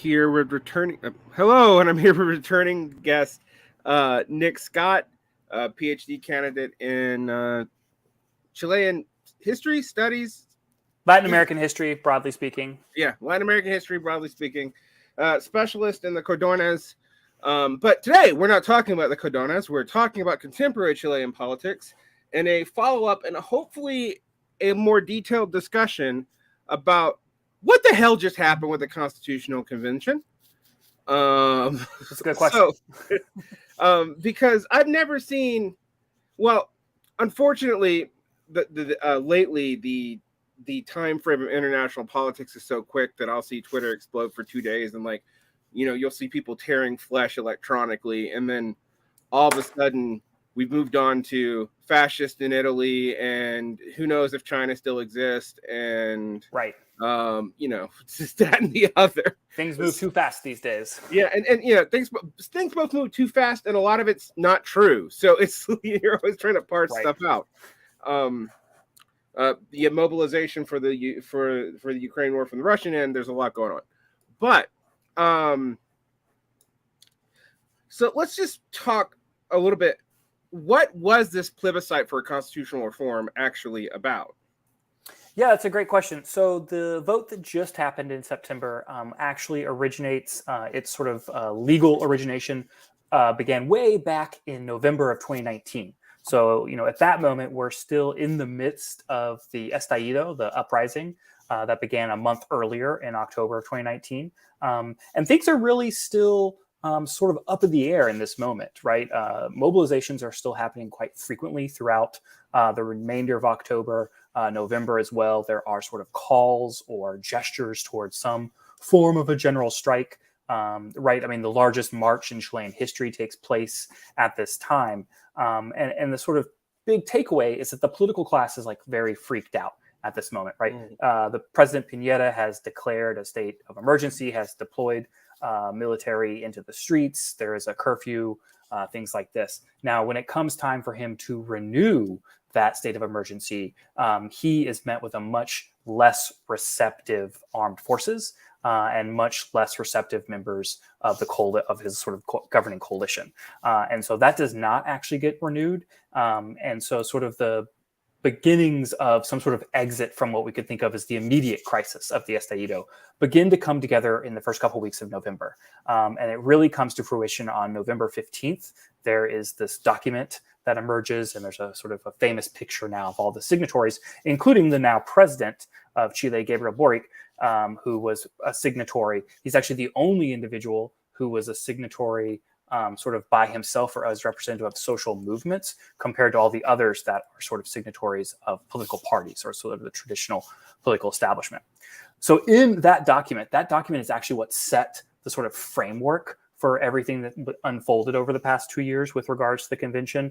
here with returning. Hello, and I'm here with returning guest Nick Scott, PhD candidate in Chilean history studies. Latin American history, broadly speaking. Yeah, Latin American history, broadly speaking. Specialist in the Cordones. But today, we're not talking about the Cordones. We're talking about contemporary Chilean politics and a follow-up and hopefully a more detailed discussion about what the hell just happened with the Constitutional Convention. That's a good question. Because I've never seen, well, unfortunately, lately the time frame of international politics is so quick that I'll see Twitter explode for 2 days, and you'll see people tearing flesh electronically, and then all of a sudden we've moved on to fascist in Italy, and who knows if China still exists, and right. It's just that and the other. Things move too fast these days. Yeah, and things both move too fast, and a lot of it's not true. So it's you're always trying to parse stuff out. The mobilization for the Ukraine war from the Russian end, there's a lot going on. But so let's just talk a little bit. What was this plebiscite for constitutional reform actually about? Yeah, that's a great question. So the vote that just happened in September actually originates, its sort of legal origination began way back in November of 2019. So, at that moment, we're still in the midst of the Estallido, the uprising that began a month earlier in October of 2019. And things are really still sort of up in the air in this moment, right? Mobilizations are still happening quite frequently throughout the remainder of October, November as well. There are sort of calls or gestures towards some form of a general strike, right? I mean, the largest march in Chilean history takes place at this time. And the sort of big takeaway is that the political class is very freaked out at this moment, right? The President Piñera has declared a state of emergency, has deployed military into the streets. There is a curfew, things like this. Now, when it comes time for him to renew that state of emergency, he is met with a much less receptive armed forces and much less receptive members of of his sort of governing coalition. And so that does not actually get renewed. And so sort of the beginnings of some sort of exit from what we could think of as the immediate crisis of the Estallido begin to come together in the first couple of weeks of November. And it really comes to fruition on November 15th. There is this document that emerges, and there's a sort of a famous picture now of all the signatories, including the now president of Chile, Gabriel Boric, who was a signatory. He's actually the only individual who was a signatory sort of by himself or as representative of social movements, compared to all the others that are sort of signatories of political parties or sort of the traditional political establishment. So in that document is actually what set the sort of framework for everything that unfolded over the past 2 years with regards to the convention.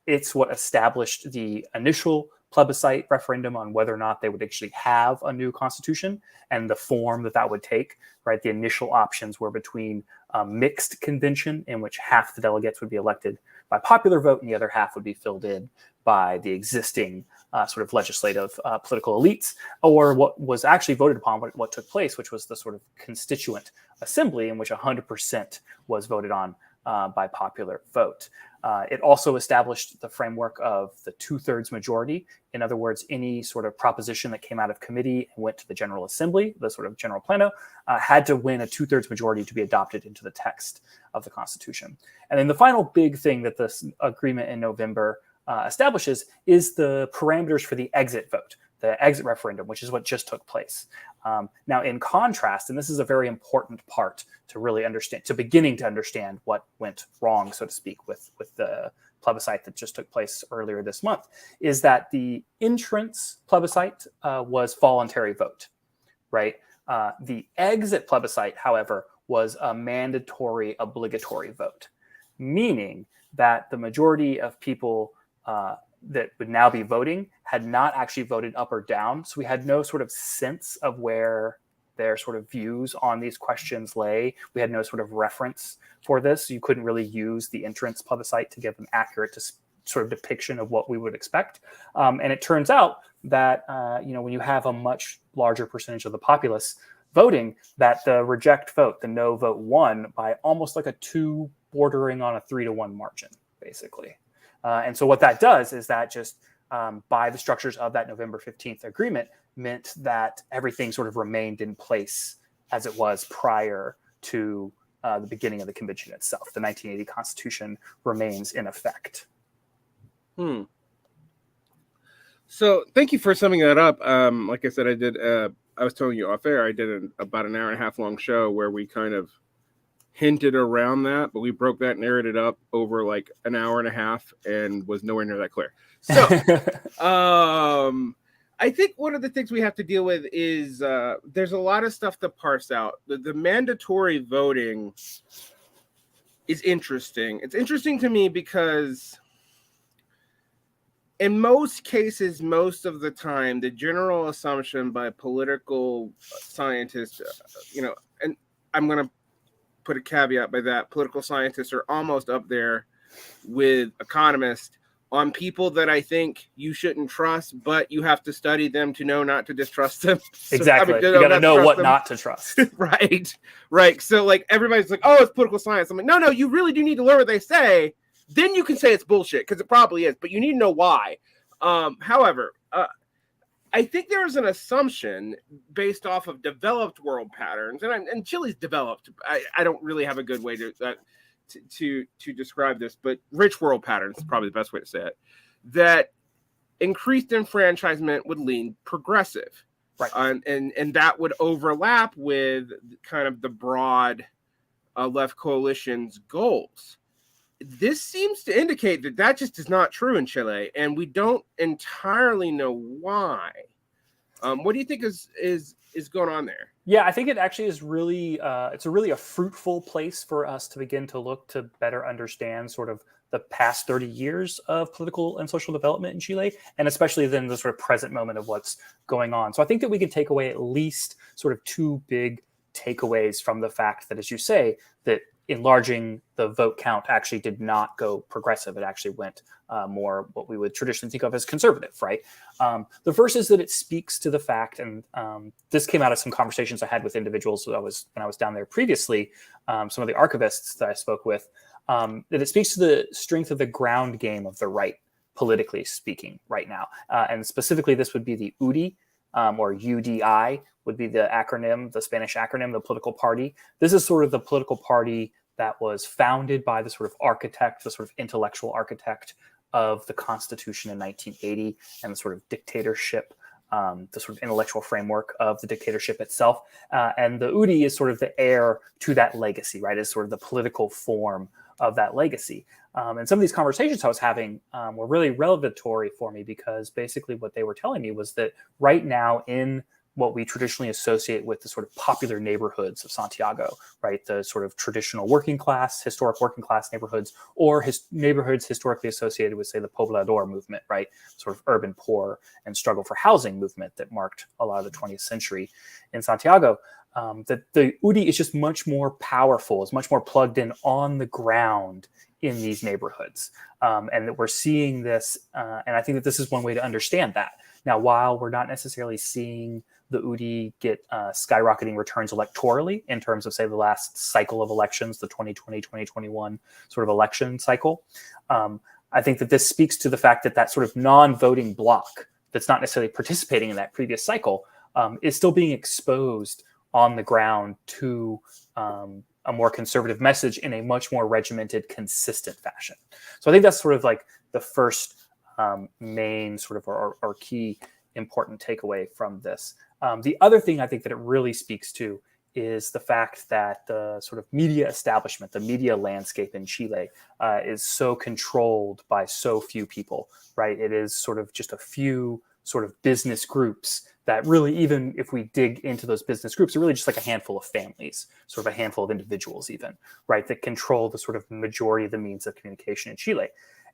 It's what established the initial plebiscite referendum on whether or not they would actually have a new constitution and the form that would take, right? The initial options were between a mixed convention in which half the delegates would be elected by popular vote and the other half would be filled in by the existing sort of legislative political elites, or what was actually voted upon, what took place, which was the sort of constituent assembly in which 100% was voted on by popular vote. It also established the framework of the 2/3 majority. In other words, any sort of proposition that came out of committee and went to the General Assembly, the sort of General Plano, had to win a 2/3 majority to be adopted into the text of the Constitution. And then the final big thing that this agreement in November establishes is the parameters for the exit vote, the exit referendum, which is what just took place. Now, in contrast, and this is a very important part to really understand, to beginning to understand what went wrong, so to speak, with the plebiscite that just took place earlier this month, is that the entrance plebiscite was voluntary vote, right? The exit plebiscite, however, was a mandatory, obligatory vote, meaning that the majority of people that would now be voting had not actually voted up or down. So we had no sort of sense of where their sort of views on these questions lay. We had no sort of reference for this. You couldn't really use the entrance plebiscite to give an accurate sort of depiction of what we would expect. And it turns out that, when you have a much larger percentage of the populace voting, that the reject vote, the no vote, won by almost like a 2 bordering on a 3-1 margin, basically. And so what that does is that just by the structures of that November 15th agreement meant that everything sort of remained in place as it was prior to the beginning of the convention itself. The 1980 Constitution remains in effect. So thank you for summing that up. Like I said, I was telling you off air, I did about an hour and a half long show where we kind of hinted around that, but we broke that narrative up over like an hour and a half and was nowhere near that clear. So I think one of the things we have to deal with is there's a lot of stuff to parse out. The mandatory voting is interesting. It's interesting to me because in most cases, most of the time, the general assumption by political scientists, and I'm going to put a caveat by that, political scientists are almost up there with economists on people that I think you shouldn't trust, but you have to study them to know not to distrust them. Exactly. You got to know what not to trust. Right. So like everybody's like, oh, it's political science. I'm like, no, you really do need to learn what they say. Then you can say it's bullshit, because it probably is, but you need to know why. However, I think there is an assumption based off of developed world patterns, and Chile's developed. I don't really have a good way to describe this, but rich world patterns is probably the best way to say it. That increased enfranchisement would lean progressive, right? And that would overlap with kind of the broad left coalition's goals. This seems to indicate that just is not true in Chile, and we don't entirely know why. What do you think is going on there? Yeah, I think it actually is really it's a fruitful place for us to begin to look to better understand sort of the past 30 years of political and social development in Chile, and especially then the sort of present moment of what's going on. So I think that we can take away at least sort of 2 big takeaways from the fact that, as you say, that enlarging the vote count actually did not go progressive. It actually went more what we would traditionally think of as conservative, right? The first is that it speaks to the fact, and this came out of some conversations I had with individuals when I was down there previously, some of the archivists that I spoke with, that it speaks to the strength of the ground game of the right, politically speaking, right now. And specifically, this would be the UDI, or UDI would be the acronym, the Spanish acronym, the political party. This is sort of the political party that was founded by the sort of architect, the sort of intellectual architect of the Constitution in 1980, and the sort of dictatorship, the sort of intellectual framework of the dictatorship itself. And the UDI is sort of the heir to that legacy, right? Is sort of the political form of that legacy. And some of these conversations I was having were really revelatory for me, because basically what they were telling me was that right now in what we traditionally associate with the sort of popular neighborhoods of Santiago, right? The sort of traditional historic working class neighborhoods, or neighborhoods historically associated with, say, the Poblador movement, right? Sort of urban poor and struggle for housing movement that marked a lot of the 20th century in Santiago. That the UDI is just much more powerful, is much more plugged in on the ground in these neighborhoods. And that we're seeing this, and I think that this is one way to understand that. Now, while we're not necessarily seeing the UDI get skyrocketing returns electorally in terms of, say, the last cycle of elections, the 2020-2021 sort of election cycle, I think that this speaks to the fact that that sort of non-voting bloc that's not necessarily participating in that previous cycle is still being exposed on the ground to a more conservative message in a much more regimented, consistent fashion. So I think that's sort of like the first main sort of or key important takeaway from this. The other thing I think that it really speaks to is the fact that the sort of media establishment, the media landscape in Chile is so controlled by so few people, right? It is sort of just a few sort of business groups that really, even if we dig into those business groups, are really just like a handful of families, sort of a handful of individuals even, right, that control the sort of majority of the means of communication in Chile.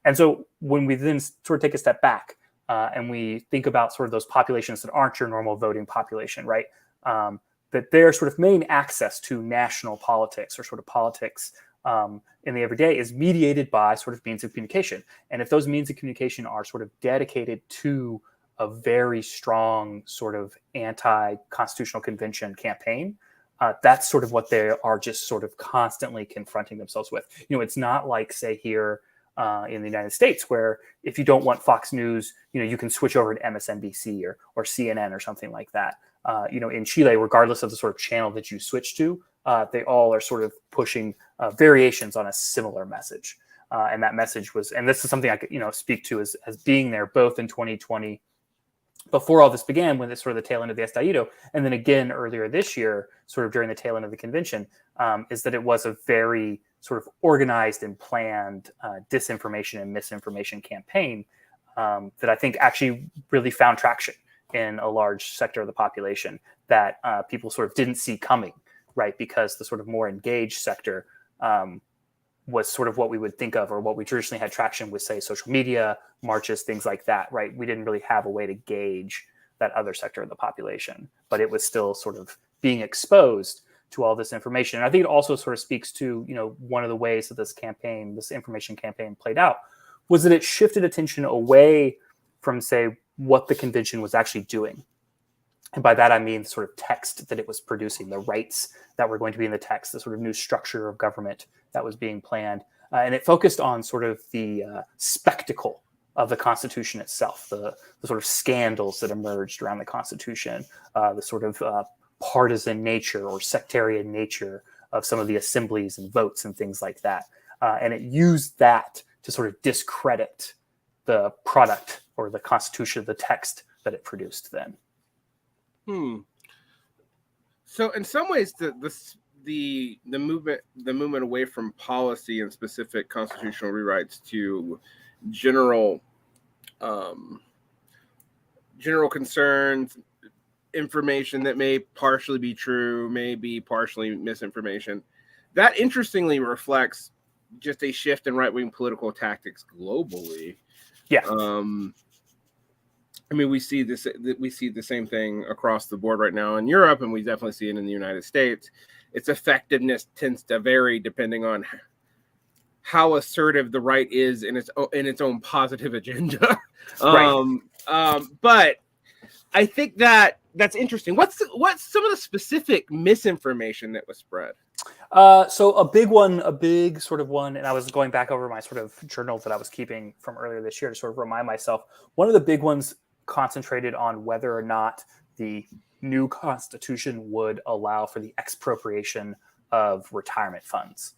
And so when we then sort of take a step back and we think about sort of those populations that aren't your normal voting population, right, that their sort of main access to national politics or sort of politics in the everyday is mediated by sort of means of communication. And if those means of communication are sort of dedicated to a very strong sort of anti-constitutional convention campaign. That's sort of what they are just sort of constantly confronting themselves with. It's not like, say, here in the United States, where if you don't want Fox News, you can switch over to MSNBC or CNN or something like that. In Chile, regardless of the sort of channel that you switch to, they all are sort of pushing variations on a similar message. And that message was, and this is something I could, speak to as being there both in 2020, before all this began, when it's sort of the tail end of the Estallido, and then again earlier this year, sort of during the tail end of the convention, is that it was a very sort of organized and planned disinformation and misinformation campaign that I think actually really found traction in a large sector of the population that people sort of didn't see coming, right? Because the sort of more engaged sector was sort of what we would think of, or what we traditionally had traction with, say, social media, marches, things like that, right? We didn't really have a way to gauge that other sector of the population, but it was still sort of being exposed to all this information. And I think it also sort of speaks to, one of the ways that this information campaign played out was that it shifted attention away from, say, what the convention was actually doing. And by that, I mean the sort of text that it was producing, the rights that were going to be in the text, the sort of new structure of government that was being planned. And it focused on sort of the spectacle of the Constitution itself, the sort of scandals that emerged around the Constitution, the sort of partisan nature or sectarian nature of some of the assemblies and votes and things like that. And it used that to sort of discredit the product or the Constitution, the text that it produced then. So in some ways, the movement away from policy and specific constitutional rewrites to general concerns, information that may partially be true, may be partially misinformation, that interestingly reflects just a shift in right-wing political tactics globally. Yeah. I mean, we see the same thing across the board right now in Europe, and we definitely see it in the United States. Its effectiveness tends to vary depending on how assertive the right is in its own positive agenda. Right. But I think that's interesting. What's some of the specific misinformation that was spread? So a big sort of one, and I was going back over my sort of journal that I was keeping from earlier this year to sort of remind myself. One of the big ones concentrated on whether or not the new constitution would allow for the expropriation of retirement funds.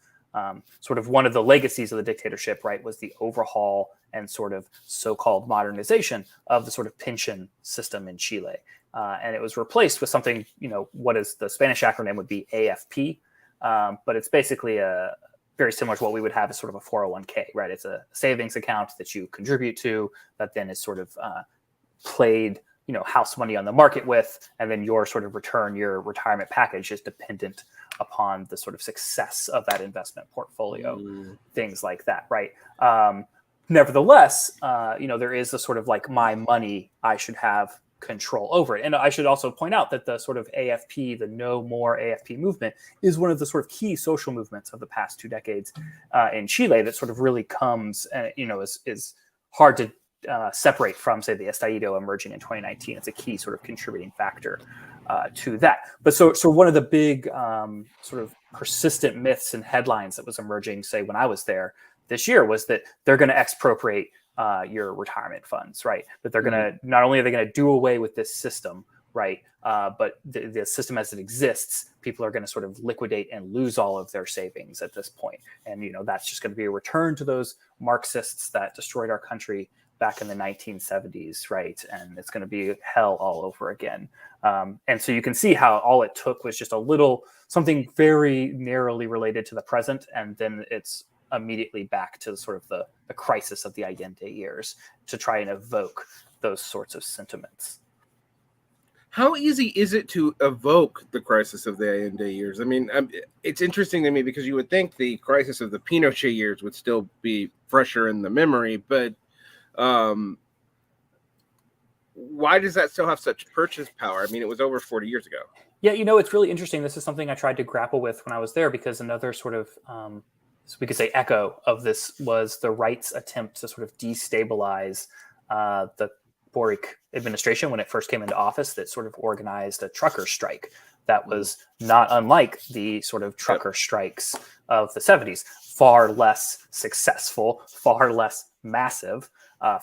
Sort of one of the legacies of the dictatorship, right, was the overhaul and sort of so-called modernization of the sort of pension system in Chile. And it was replaced with something, what is the Spanish acronym would be AFP. But it's basically very similar to what we would have as sort of a 401k, right? It's a savings account that you contribute to that then is sort of played, house money on the market with, and then your sort of your retirement package is dependent upon the sort of success of that investment portfolio, things like that, right? Nevertheless, there is a sort of like my money, I should have control over it. And I should also point out that the sort of AFP, the No More AFP movement, is one of the sort of key social movements of the past 2 decades in Chile that sort of really comes, is hard to separate from, say, the Estallido emerging in 2019. It's a key sort of contributing factor to that. But so one of the big sort of persistent myths and headlines that was emerging, say, when I was there this year, was that they're going to expropriate your retirement funds, right? That they're going to, not only are they going to do away with this system, right? But the system as it exists, people are going to sort of liquidate and lose all of their savings at this point. And, that's just going to be a return to those Marxists that destroyed our country back in the 1970s, right? And it's going to be hell all over again. And so you can see how all it took was just something very narrowly related to the present, and then it's immediately back to sort of the crisis of the Allende years to try and evoke those sorts of sentiments. How easy is it to evoke the crisis of the Allende years? I mean, it's interesting to me because you would think the crisis of the Pinochet years would still be fresher in the memory, but why does that still have such purchase power? I mean, it was over 40 years ago. Yeah, it's really interesting. This is something I tried to grapple with when I was there, because another sort of so we could say echo of this was the right's attempt to sort of destabilize the Boric administration, when it first came into office, that sort of organized a trucker strike that was not unlike the sort of trucker strikes of the 70s. Far less successful, far less massive,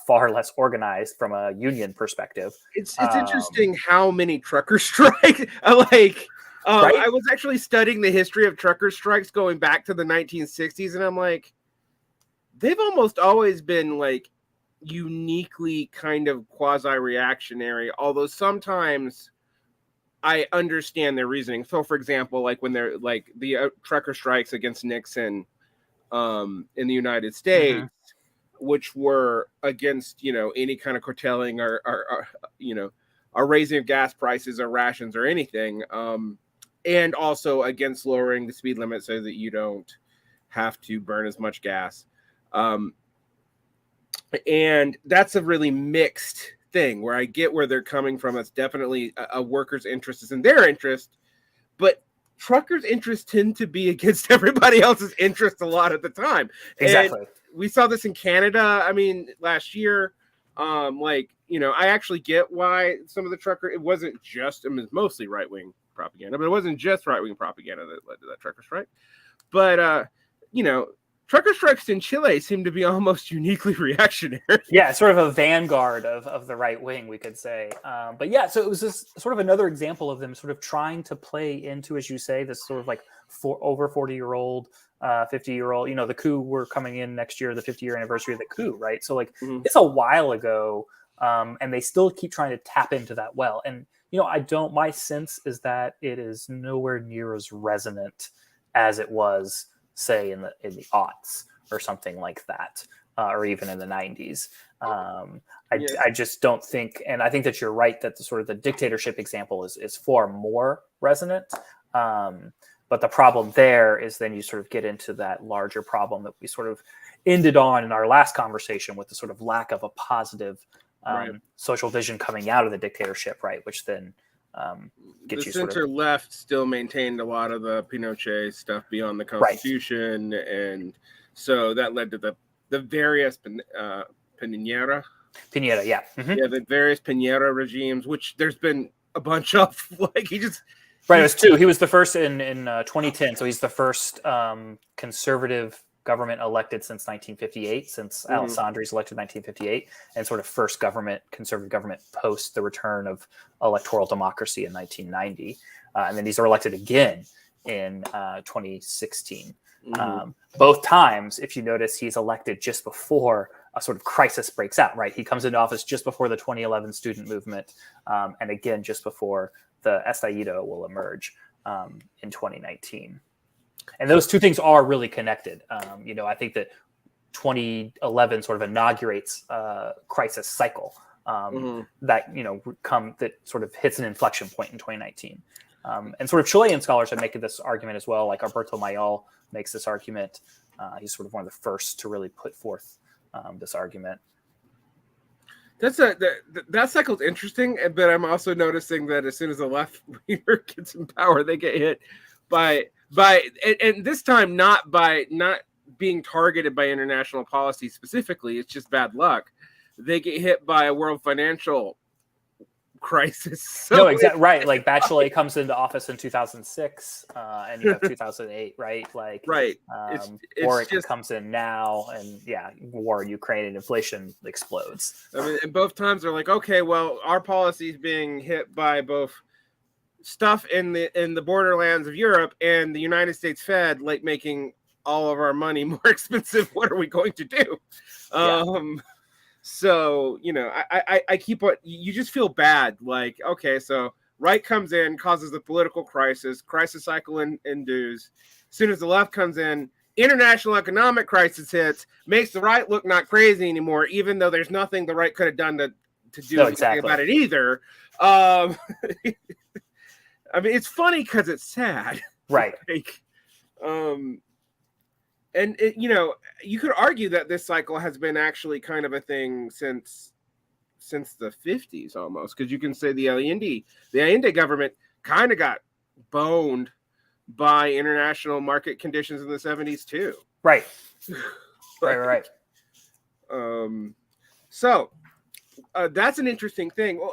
far less organized from a union perspective. It's interesting how many trucker strikes, right? I was actually studying the history of trucker strikes going back to the 1960s, and I'm like, they've almost always been like uniquely kind of quasi-reactionary, although sometimes I understand their reasoning. So, for example, like when they're like the trucker strikes against Nixon in the United States, which were against, any kind of curtailing or raising of gas prices or rations or anything, and also against lowering the speed limit so that you don't have to burn as much gas. And that's a really mixed thing where I get where they're coming from. It's definitely a worker's interest is in their interest, but truckers' interests tend to be against everybody else's interest a lot of the time. Exactly. And we saw this in Canada. I mean, last year, I actually get why some of the trucker, it was mostly right-wing propaganda, but it wasn't just right-wing propaganda that led to that trucker strike. But, trucker strikes in Chile seem to be almost uniquely reactionary. Yeah, sort of a vanguard of the right wing, we could say. But yeah, so it was just sort of another example of them sort of trying to play into, as you say, this sort of like over 40-year-old, 50-year-old, the coup, we're coming in next year, the 50-year anniversary of the coup, right? So like it's a while ago, and they still keep trying to tap into that well. And, my sense is that it is nowhere near as resonant as it was, say, in the aughts or something like that, or even in the 90s. I just don't think, and I think that you're right that the sort of the dictatorship example is far more resonant. But the problem there is then you sort of get into that larger problem that we sort of ended on in our last conversation with the sort of lack of a positive social vision coming out of the dictatorship, right? Which then the center left still maintained a lot of the Pinochet stuff beyond the Constitution, and so that led to the various Piñera, the various Piñera regimes, which there's been a bunch of. Like it was two. He was the first in 2010, so he's the first conservative government elected since 1958, since Alessandri's elected in 1958, and sort of first conservative government post the return of electoral democracy in 1990. And then he's elected again in 2016. Both times, if you notice, he's elected just before a sort of crisis breaks out, right? He comes into office just before the 2011 student movement, and again, just before the estallido will emerge in 2019. And those two things are really connected. I think that 2011 sort of inaugurates a crisis cycle that sort of hits an inflection point in 2019. And sort of Chilean scholars have made this argument as well. Like Alberto Mayol makes this argument. He's sort of one of the first to really put forth this argument. That cycle's interesting, but I'm also noticing that as soon as the left winger gets in power, they get hit by and this time not being targeted by international policy specifically. It's just bad luck. They get hit by a world financial crisis. So no, exactly right. Like Bachelet comes into office in 2006, and you have 2008, right? Like right. Boric comes in now, and war in Ukraine and inflation explodes. I mean, and both times they're like, okay, well, our policy is being hit by both stuff in the borderlands of Europe and the United States Fed, like making all of our money more expensive. What are we going to do? So, I keep you just feel bad. Like, okay, so right comes in, causes the political crisis cycle ensues. As soon as the left comes in, international economic crisis hits, makes the right look not crazy anymore, even though there's nothing the right could have done to do anything about it either. I mean, it's funny because it's sad. Right. And you could argue that this cycle has been actually kind of a thing since the 50s almost, because you can say the Allende government kind of got boned by international market conditions in the 70s too. Right. Right. So that's an interesting thing.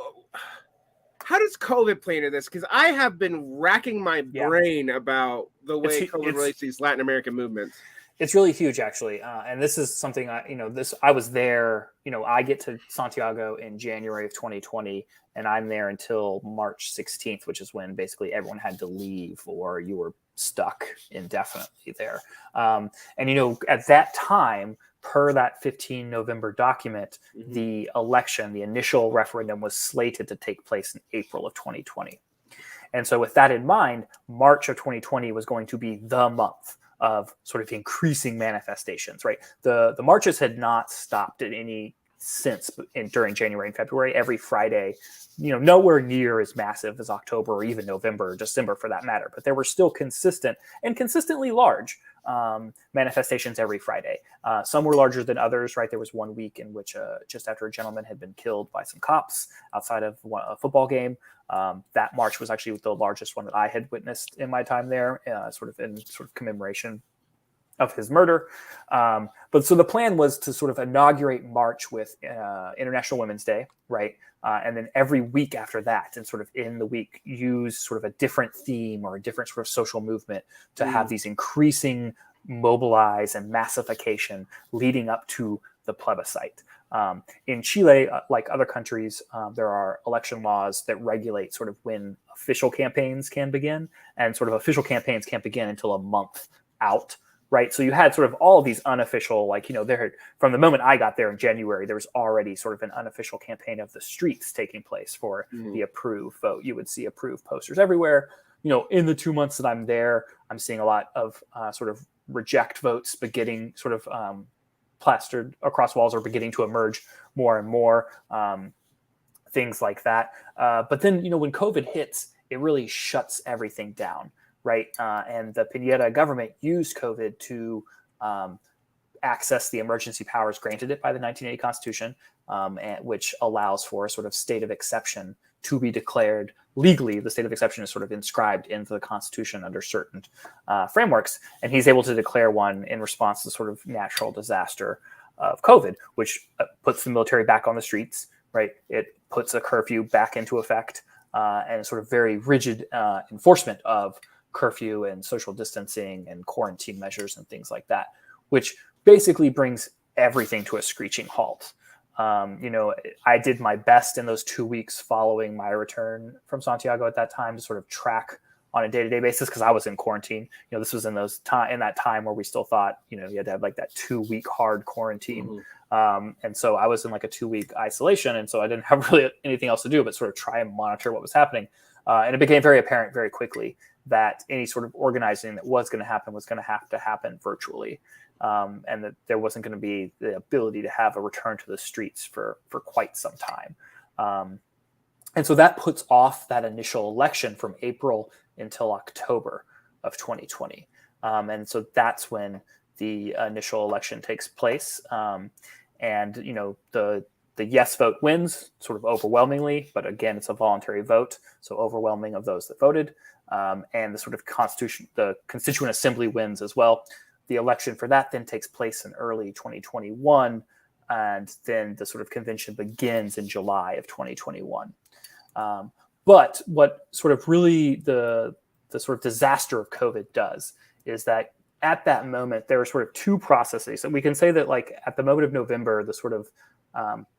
How does COVID play into this? Because I have been racking my brain about the way COVID relates to these Latin American movements. It's really huge, actually, and this is something I was there. I get to Santiago in January of 2020, and I'm there until March 16th, which is when basically everyone had to leave or you were stuck indefinitely there. And at that time, per that 15 November document, the election, the initial referendum, was slated to take place in April of 2020. And so with that in mind, March of 2020 was going to be the month of sort of increasing manifestations, right? The marches had not stopped at any since during January and February. Every Friday, nowhere near as massive as October or even November or December for that matter, but there were still consistent and consistently large manifestations every Friday. Some were larger than others, right? There was one week in which just after a gentleman had been killed by some cops outside of a football game. That march was actually the largest one that I had witnessed in my time there, sort of commemoration of his murder. But so the plan was to sort of inaugurate March with International Women's Day, right? And then every week after that, and sort of in the week, use sort of a different theme or a different sort of social movement to have these increasing mobilize and massification leading up to the plebiscite. In Chile, like other countries, there are election laws that regulate sort of when official campaigns can begin, and sort of official campaigns can't begin until a month out. Right. So you had sort of all of these unofficial, there from the moment I got there in January, there was already sort of an unofficial campaign of the streets taking place for the approve vote. You would see approve posters everywhere. In the 2 months that I'm there, I'm seeing a lot of sort of reject votes beginning sort of plastered across walls or beginning to emerge more and more, things like that. But then, when COVID hits, it really shuts everything down. Right. And the Piñera government used COVID to access the emergency powers granted it by the 1980 Constitution, which allows for a sort of state of exception to be declared legally. The state of exception is sort of inscribed into the Constitution under certain frameworks. And he's able to declare one in response to the sort of natural disaster of COVID, which puts the military back on the streets. Right. It puts a curfew back into effect and sort of very rigid enforcement of curfew and social distancing and quarantine measures and things like that, which basically brings everything to a screeching halt. I did my best in those 2 weeks following my return from Santiago at that time to sort of track on a day-to-day basis because I was in quarantine. This was in that time where we still thought, you had to have like that 2-week hard quarantine. And so I was in like a 2-week isolation. And so I didn't have really anything else to do but sort of try and monitor what was happening. And it became very apparent very quickly that any sort of organizing that was going to happen was going to have to happen virtually, and that there wasn't going to be the ability to have a return to the streets for quite some time. And so that puts off that initial election from April until October of 2020. And so that's when the initial election takes place. And, the yes vote wins sort of overwhelmingly, but again, it's a voluntary vote. So overwhelming of those that voted. And the sort of the Constituent Assembly wins as well. The election for that then takes place in early 2021, and then the sort of convention begins in July of 2021. But what sort of really the sort of disaster of COVID does is that at that moment, there are sort of two processes. And we can say that like at the moment of November, the sort of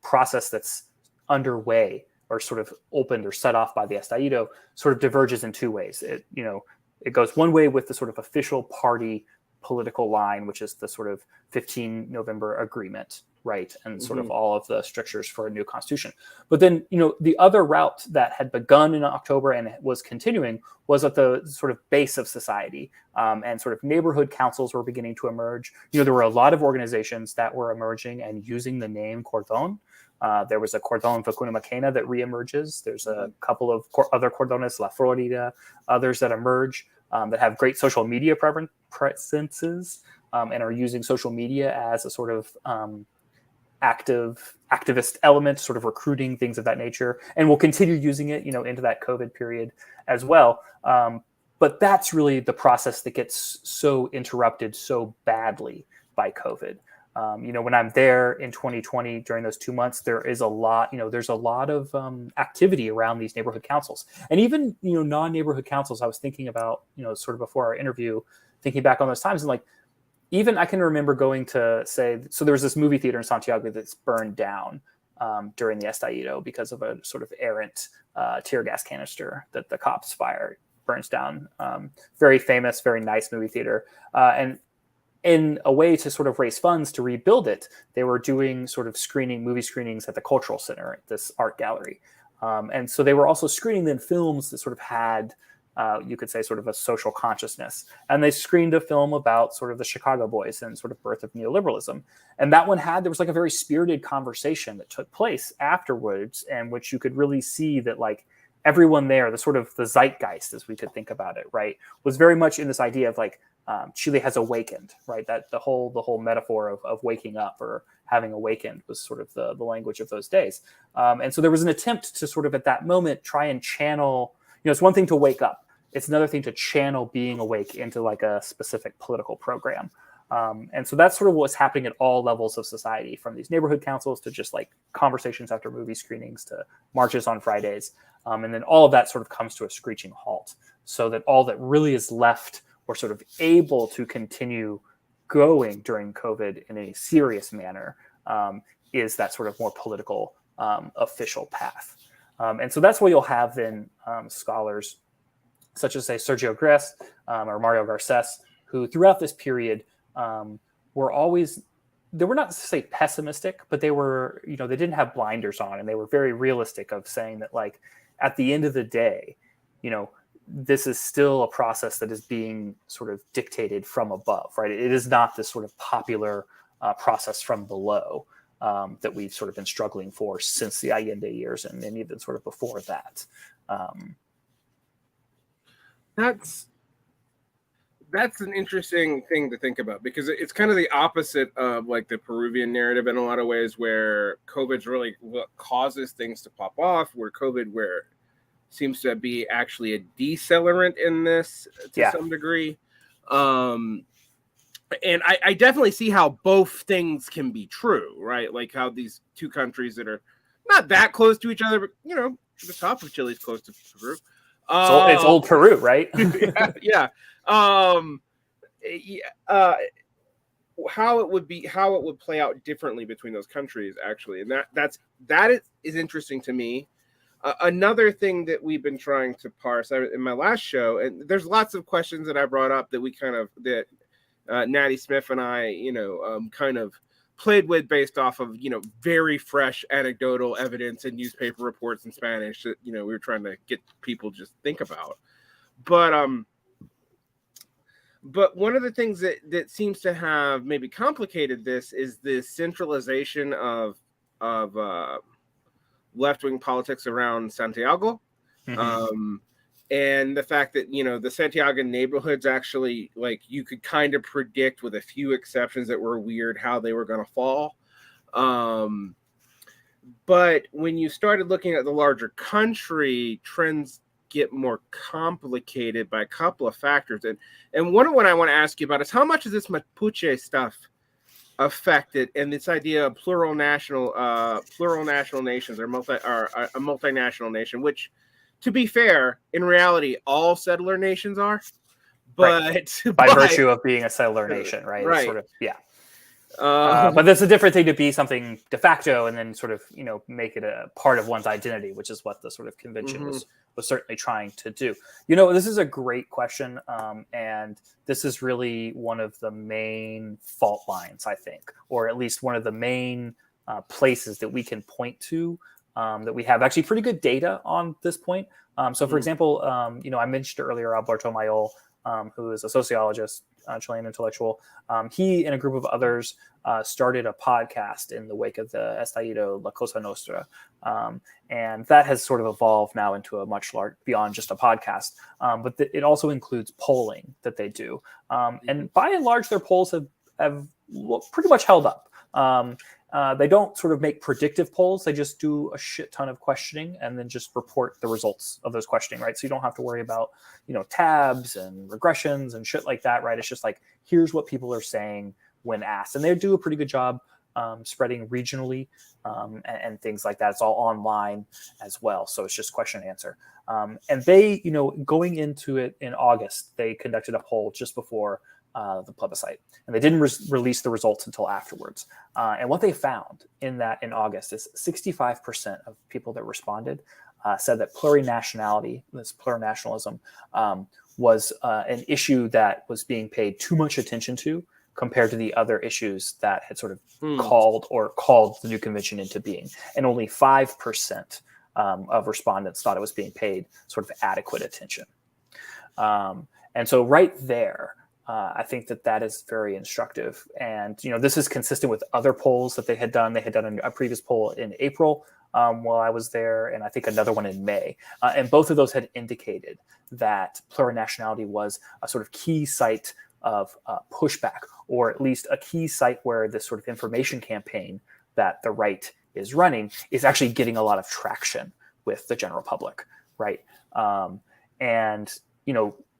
process that's underway or sort of opened or set off by the Estallido sort of diverges in two ways. It goes one way with the sort of official party political line, which is the sort of 15 November agreement, right? And sort of all of the strictures for a new constitution. But then, the other route that had begun in October and was continuing was at the sort of base of society, and sort of neighborhood councils were beginning to emerge. There were a lot of organizations that were emerging and using the name Cordón. There was a Cordón Vacuna Maquena that reemerges. There's a couple of other Cordones, La Florida, others that emerge that have great social media presences and are using social media as a sort of activist element, sort of recruiting, things of that nature, and we'll continue using it, into that COVID period as well. But that's really the process that gets so interrupted so badly by COVID. When I'm there in 2020 during those 2 months, there's a lot of activity around these neighborhood councils, and even non-neighborhood councils. I was thinking about sort of before our interview, thinking back on those times, and like even I can remember going to so there was this movie theater in Santiago that's burned down during the estallido because of a sort of errant tear gas canister that the cops fired, burns down. Very famous, very nice movie theater, and in a way to sort of raise funds to rebuild it, they were doing sort of movie screenings at the Cultural Center, at this art gallery. And so they were also screening then films that sort of had, you could say, sort of a social consciousness. And they screened a film about sort of the Chicago Boys and sort of birth of neoliberalism. And that one there was like a very spirited conversation that took place afterwards, and which you could really see that like everyone there, the sort of the zeitgeist, as we could think about it, right, was very much in this idea of like, Chile has awakened, right? That the whole metaphor of waking up or having awakened was sort of the language of those days. And so there was an attempt to sort of at that moment try and channel, it's one thing to wake up. It's another thing to channel being awake into like a specific political program. And so that's sort of what's happening at all levels of society, from these neighborhood councils to just like conversations after movie screenings to marches on Fridays. And then all of that sort of comes to a screeching halt, so that all that really is left or sort of able to continue going during COVID in a serious manner is that sort of more political official path. And so that's where you'll have then scholars such as, say, Sergio Gres or Mario Garces, who throughout this period were always, they were not to say pessimistic, but they were, they didn't have blinders on, and they were very realistic of saying that, like, at the end of the day, this is still a process that is being sort of dictated from above, right? It is not this sort of popular process from below that we've sort of been struggling for since the Allende years, and even sort of before that. That's an interesting thing to think about, because it's kind of the opposite of like the Peruvian narrative in a lot of ways, where COVID's really what causes things to pop off, where seems to be actually a decelerant in this to some degree. And I definitely see how both things can be true, right? Like how these two countries that are not that close to each other, but the top of Chile is close to Peru. It's old Peru, right? yeah. How it would play out differently between those countries, actually, and that is interesting to me. Another thing that we've been trying to parse in my last show, and there's lots of questions that I brought up that Natty Smith and I, kind of played with based off of, very fresh anecdotal evidence and newspaper reports in Spanish that, we were trying to get people just think about. But one of the things that seems to have maybe complicated this is the centralization of left-wing politics around Santiago. Mm-hmm. And the fact that, the Santiago neighborhoods actually, like, you could kind of predict, with a few exceptions that were weird, how they were going to fall. But when you started looking at the larger country, trends get more complicated by a couple of factors. And one of what I want to ask you about is, how much is this Mapuche stuff affected, and this idea of plural national nations, or a multinational nation, which, to be fair, in reality, all settler nations are, but right. by virtue of being a settler nation, right? Right. Sort of, yeah. But that's a different thing to be something de facto and then sort of, make it a part of one's identity, which is what the sort of convention was certainly trying to do. This is a great question. And this is really one of the main fault lines, I think, or at least one of the main places that we can point to, that we have actually pretty good data on this point. So, for example, I mentioned earlier Alberto Mayol, who is a sociologist, Chilean intellectual. He and a group of others started a podcast in the wake of the estallido, La Cosa Nostra. And that has sort of evolved now into a much larger, beyond just a podcast. But it also includes polling that they do. And by and large, their polls have pretty much held up. They don't sort of make predictive polls. They just do a shit ton of questioning and then just report the results of those questioning, right? So you don't have to worry about, tabs and regressions and shit like that, right? It's just like, here's what people are saying. when asked. And they do a pretty good job spreading regionally and things like that. It's all online as well. So it's just question and answer. And they, going into it in August, they conducted a poll just before the plebiscite, and they didn't release the results until afterwards. And what they found in August is 65% of people that responded said that plurinationality, this plurinationalism, was an issue that was being paid too much attention to compared to the other issues that had sort of called the new convention into being. And only 5% of respondents thought it was being paid sort of adequate attention. And so right there, I think that is very instructive. And, this is consistent with other polls that they had done. They had done a previous poll in April while I was there, and I think another one in May. And both of those had indicated that plurinationality was a sort of key site of pushback, or at least a key site where this sort of information campaign that the right is running is actually getting a lot of traction with the general public, right? And,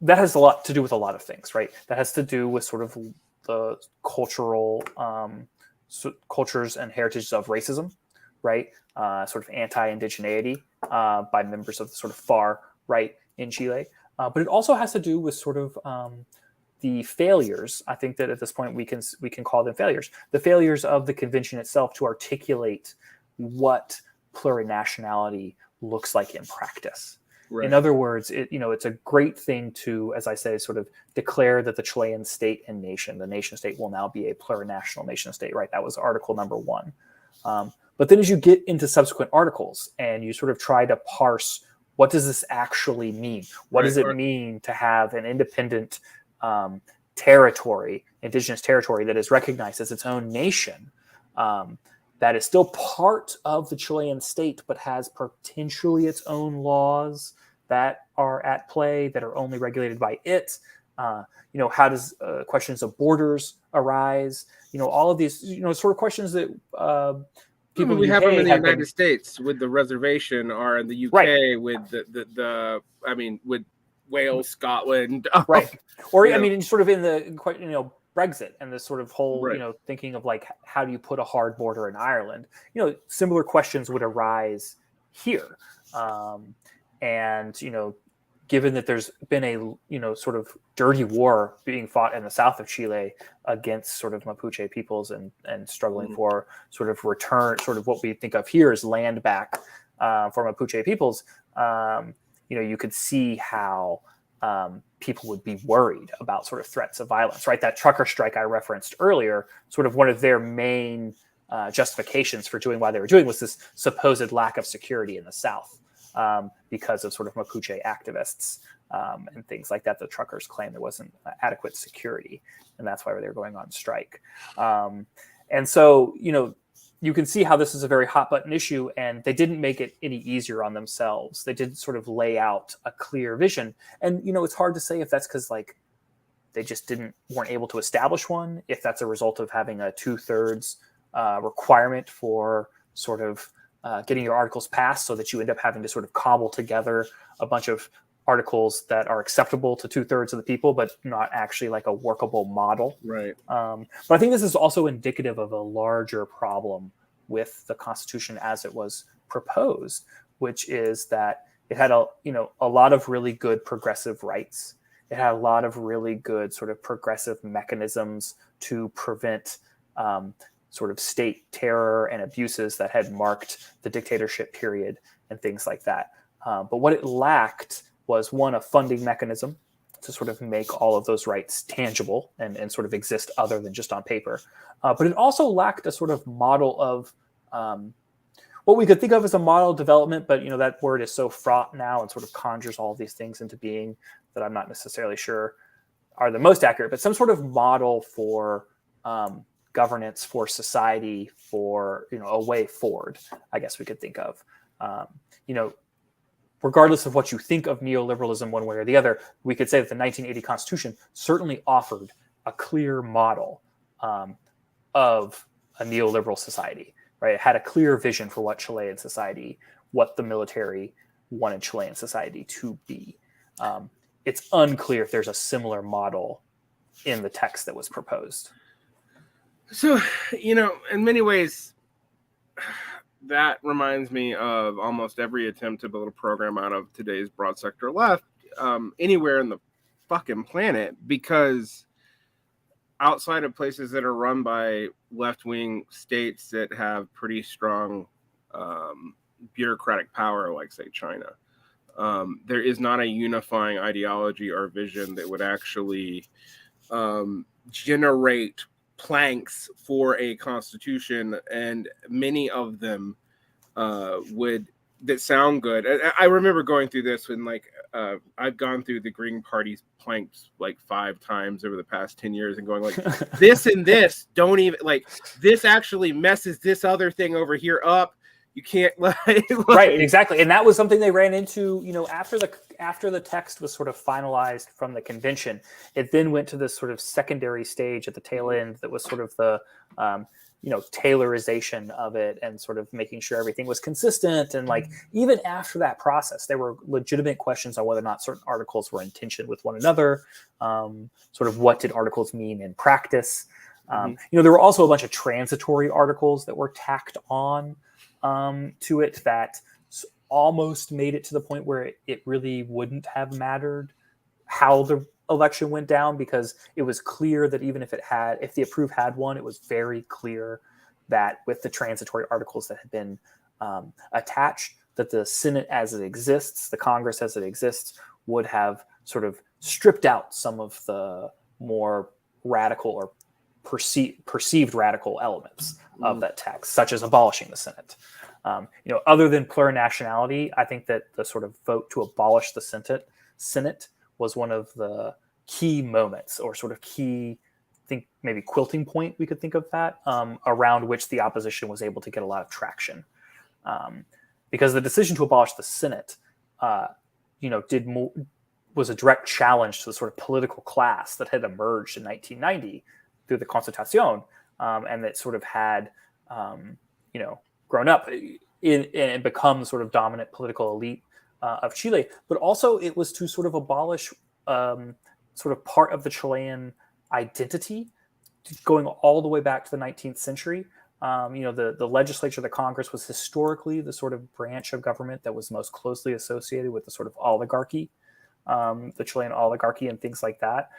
that has a lot to do with a lot of things, right? That has to do with sort of the cultural cultures and heritages of racism, right? Sort of anti-indigeneity by members of the sort of far right in Chile. But it also has to do with sort of the failures. I think that at this point we can call them failures. The failures of the convention itself to articulate what plurinationality looks like in practice. Right. In other words, it's a great thing to, as I say, sort of declare that the Chilean state and nation, the nation state, will now be a plurinational nation state, right? That was article number 1. But then as you get into subsequent articles and you sort of try to parse, what does this actually mean? What does it mean to have an independent territory, indigenous territory that is recognized as its own nation, that is still part of the Chilean state, but has potentially its own laws that are at play, that are only regulated by it? How does questions of borders arise? All of these, sort of questions that people we have them in the United States with the reservation, or in the UK with with Wales, Scotland, right? Or sort of in the Brexit and this sort of whole thinking of like, how do you put a hard border in Ireland? Similar questions would arise here, and given that there's been a sort of dirty war being fought in the south of Chile against sort of Mapuche peoples and struggling for sort of return, sort of what we think of here as land back for Mapuche peoples, you could see how people would be worried about sort of threats of violence, right? That trucker strike I referenced earlier, sort of one of their main justifications for doing why they were doing was this supposed lack of security in the south. Because of sort of Mapuche activists and things like that. The truckers claim there wasn't adequate security, and that's why they were going on strike. And so, you can see how this is a very hot button issue, and they didn't make it any easier on themselves. They didn't sort of lay out a clear vision. And, it's hard to say if that's because like they just weren't able to establish one, if that's a result of having a 2/3 requirement for sort of getting your articles passed, so that you end up having to sort of cobble together a bunch of articles that are acceptable to 2/3 of the people, but not actually like a workable model. Right. But I think this is also indicative of a larger problem with the Constitution as it was proposed, which is that it had a lot of really good progressive rights. It had a lot of really good sort of progressive mechanisms to prevent sort of state terror and abuses that had marked the dictatorship period and things like that. But what it lacked was, one, a funding mechanism to sort of make all of those rights tangible and sort of exist other than just on paper. But it also lacked a sort of model of what we could think of as a model development, but that word is so fraught now and sort of conjures all of these things into being that I'm not necessarily sure are the most accurate, but some sort of model for governance, for society, for a way forward, I guess we could think of. Regardless of what you think of neoliberalism one way or the other, we could say that the 1980 Constitution certainly offered a clear model of a neoliberal society, right? It had a clear vision for what Chilean society, what the military wanted Chilean society to be. It's unclear if there's a similar model in the text that was proposed. So, in many ways, that reminds me of almost every attempt to build a program out of today's broad sector left, anywhere in the fucking planet, because outside of places that are run by left-wing states that have pretty strong bureaucratic power, like, say, China, there is not a unifying ideology or vision that would actually generate planks for a constitution, and many of them would that sound good. I remember going through this when, like, I've gone through the Green Party's planks like 5 times over the past 10 years and going like, this and this don't even, like, this actually messes this other thing over here up. You can't right, exactly. And that was something they ran into, after the text was sort of finalized from the convention. It then went to this sort of secondary stage at the tail end that was sort of the tailorization of it and sort of making sure everything was consistent. And like, even after that process, there were legitimate questions on whether or not certain articles were in tension with one another. Sort of what did articles mean in practice? There were also a bunch of transitory articles that were tacked on to it that almost made it to the point where it really wouldn't have mattered how the election went down, because it was clear that even if the approved had won, it was very clear that with the transitory articles that had been attached, that the Senate as it exists, the Congress as it exists, would have sort of stripped out some of the more radical or perceived radical elements of that text, such as abolishing the Senate. Other than plurinationality, I think that the sort of vote to abolish the Senate was one of the key moments, or sort of key, I think maybe quilting point, we could think of that, around which the opposition was able to get a lot of traction. Because the decision to abolish the Senate, was a direct challenge to the sort of political class that had emerged in 1990 through the Constitución, and that sort of had, grown up and become sort of dominant political elite of Chile. But also it was to sort of abolish sort of part of the Chilean identity, going all the way back to the 19th century. The legislature, the Congress, was historically the sort of branch of government that was most closely associated with the sort of oligarchy, the Chilean oligarchy and things like that.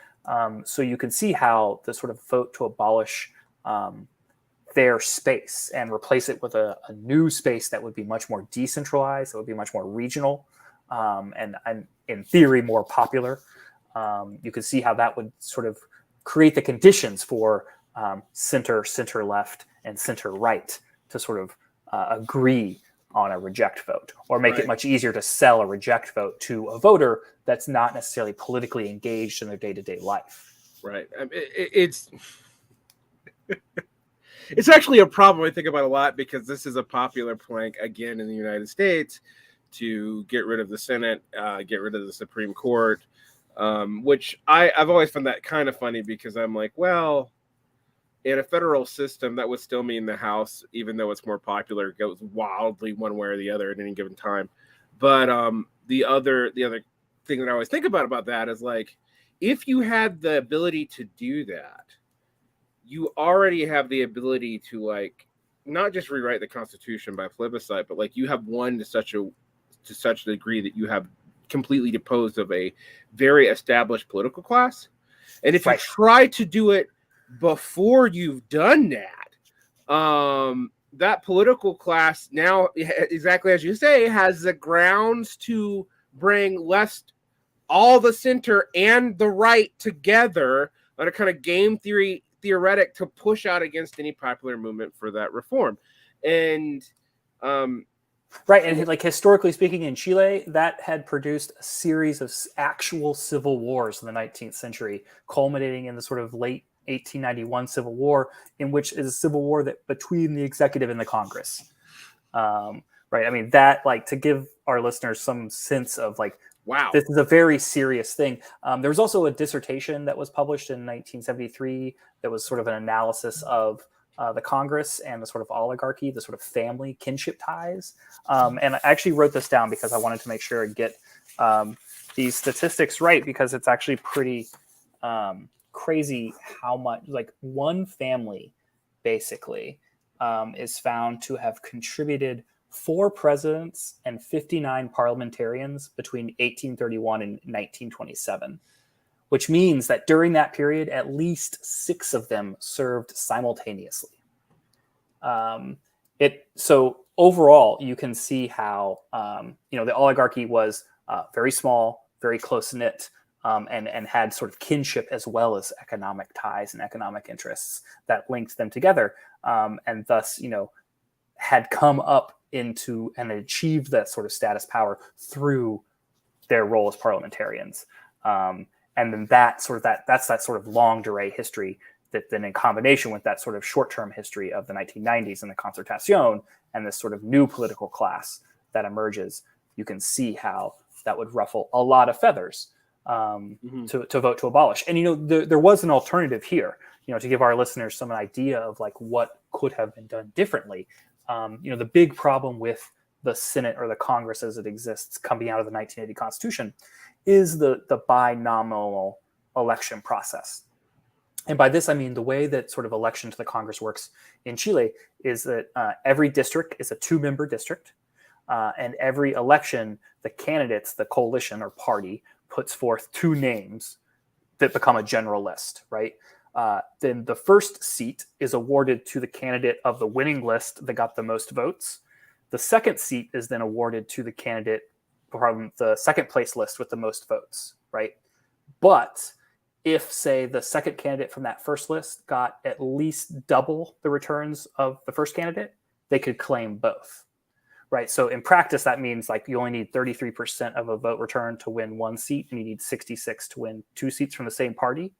So you can see how the sort of vote to abolish their space and replace it with a new space that would be much more decentralized, that would be much more regional, and in theory more popular. You can see how that would sort of create the conditions for center left, and center right to sort of agree on a reject vote, or make it much easier to sell a reject vote to a voter that's not necessarily politically engaged in their day-to-day life. Right. It's actually a problem I think about a lot, because this is a popular plank again in the United States to get rid of the Senate, get rid of the Supreme Court, which I've always found that kind of funny, because I'm like, well, in a federal system, that would still mean the House, even though it's more popular, goes wildly one way or the other at any given time. But the other thing that I always think about that is, like, if you had the ability to do that, you already have the ability to, like, not just rewrite the Constitution by plebiscite, but like you have won to such a degree that you have completely deposed of a very established political class. And if you try to do it before you've done that, that political class now, exactly as you say, has the grounds to bring all the center and the right together on a kind of game theoretic to push out against any popular movement for that reform. And and like, historically speaking, in Chile, that had produced a series of actual civil wars in the 19th century, culminating in the sort of late 1891 Civil War, in which is a civil war that between the executive and the Congress. I mean, that, like, to give our listeners some sense of, like, wow, this is a very serious thing. There was also a dissertation that was published in 1973 that was sort of an analysis of the Congress and the sort of oligarchy, the sort of family kinship ties. And I actually wrote this down because I wanted to make sure and get these statistics right, because it's actually pretty crazy how much, like, one family basically, is found to have contributed 4 presidents and 59 parliamentarians between 1831 and 1927, which means that during that period, at least 6 of them served simultaneously. So overall, you can see how the oligarchy was very small, very close knit, and had sort of kinship as well as economic ties and economic interests that linked them together, and thus had come up into and achieved that sort of status power through their role as parliamentarians. And then that's that sort of longue durée history that then, in combination with that sort of short-term history of the 1990s and the Concertación and this sort of new political class that emerges, you can see how that would ruffle a lot of feathers to vote to abolish. And there was an alternative here, to give our listeners some idea of like what could have been done differently. The big problem with the Senate or the Congress as it exists coming out of the 1980 Constitution is the binominal election process. And by this, I mean the way that sort of election to the Congress works in Chile is that every district is a 2-member district. And every election, the candidates, the coalition or party, puts forth 2 names that become a general list, right? Then the first seat is awarded to the candidate of the winning list that got the most votes. The second seat is then awarded to the candidate from the second place list with the most votes, right? But if, say, the second candidate from that first list got at least double the returns of the first candidate, they could claim both, right? So in practice, that means like you only need 33% of a vote return to win 1 seat, and you need 66 to win 2 seats from the same party.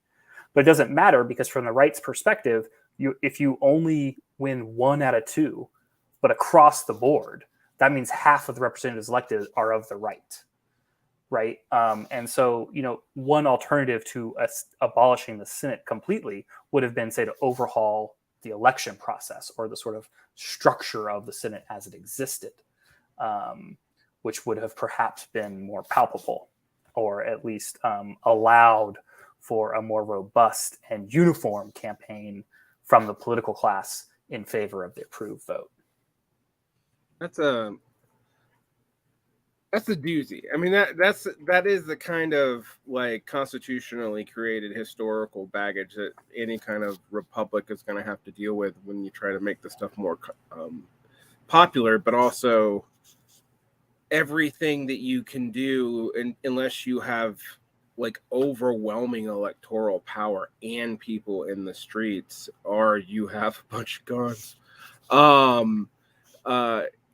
But it doesn't matter because from the right's perspective, if you only win 1 out of 2, but across the board, that means half of the representatives elected are of the right. Right. And so, one alternative to abolishing the Senate completely would have been, say, to overhaul the election process or the sort of structure of the Senate as it existed, which would have perhaps been more palpable or at least allowed for a more robust and uniform campaign from the political class in favor of the approved vote. That's a doozy. I mean, that is the kind of like constitutionally created historical baggage that any kind of republic is going to have to deal with when you try to make the stuff more popular, but also everything that you can do unless you have like overwhelming electoral power and people in the streets, or you have a bunch of guns,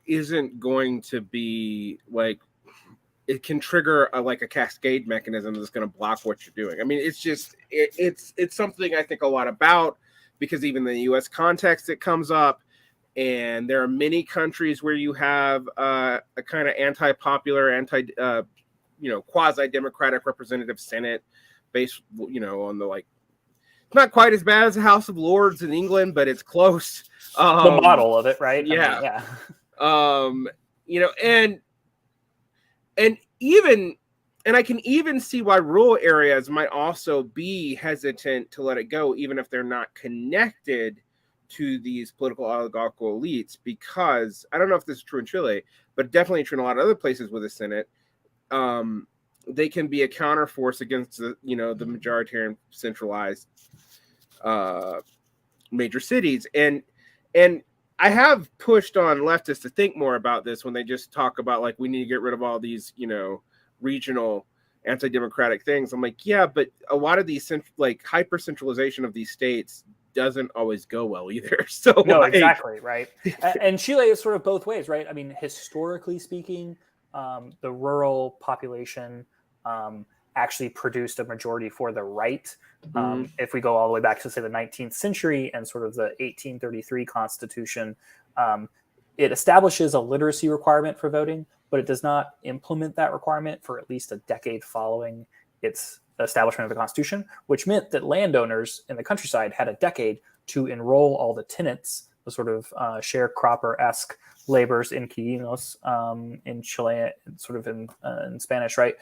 isn't going to be like, it can trigger a cascade mechanism that's going to block what you're doing. I mean, it's just, it's something I think a lot about, because even in the U.S. context, it comes up, and there are many countries where you have a kind of anti-popular, quasi-democratic representative Senate based, on the not quite as bad as the House of Lords in England, but it's close. The model of it, right? Yeah. I mean, yeah. And I can even see why rural areas might also be hesitant to let it go, even if they're not connected to these political oligarchical elites, because I don't know if this is true in Chile, but definitely true in a lot of other places with the Senate. They can be a counterforce against the majoritarian centralized major cities. And I have pushed on leftists to think more about this when they just talk about we need to get rid of all these, regional anti-democratic things. I'm like, yeah, but a lot of these hyper centralization of these states doesn't always go well either. So no, exactly, right. And Chile is sort of both ways, right? I mean, historically speaking, the rural population actually produced a majority for the right. If we go all the way back to, say, the 19th century and sort of the 1833 Constitution, it establishes a literacy requirement for voting, but it does not implement that requirement for at least a decade following its establishment of the Constitution, which meant that landowners in the countryside had a decade to enroll all the tenants, the sort of sharecropper-esque laborers inquilinos in Chile, sort of in Spanish, right?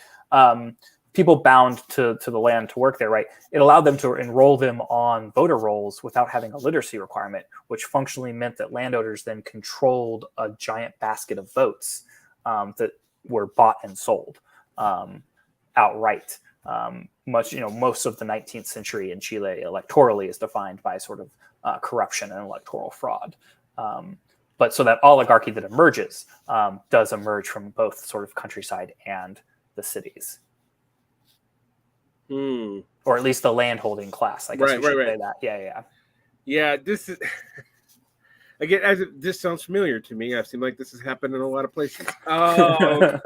people bound to the land to work there, right? It allowed them to enroll them on voter rolls without having a literacy requirement, which functionally meant that landowners then controlled a giant basket of votes that were bought and sold outright. Most of the 19th century in Chile electorally is defined by sort of corruption and electoral fraud. But so that oligarchy that emerges does emerge from both sort of countryside and the cities. Or at least the landholding class. I guess we should say that. Yeah, this is... Again, this sounds familiar to me. I've seen like this has happened in a lot of places. And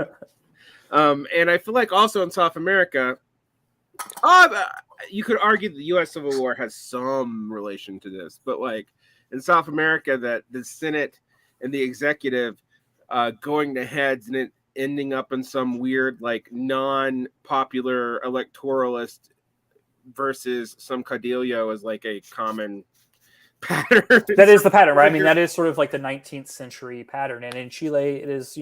I feel like also in South America, you could argue the U.S. Civil War has some relation to this, but like in South America, that the Senate and the executive going to heads and it ending up in some weird like non-popular electoralist versus some caudillo is like a common pattern. That is the pattern, right? I mean, that is sort of like the 19th century pattern, and in Chile, it is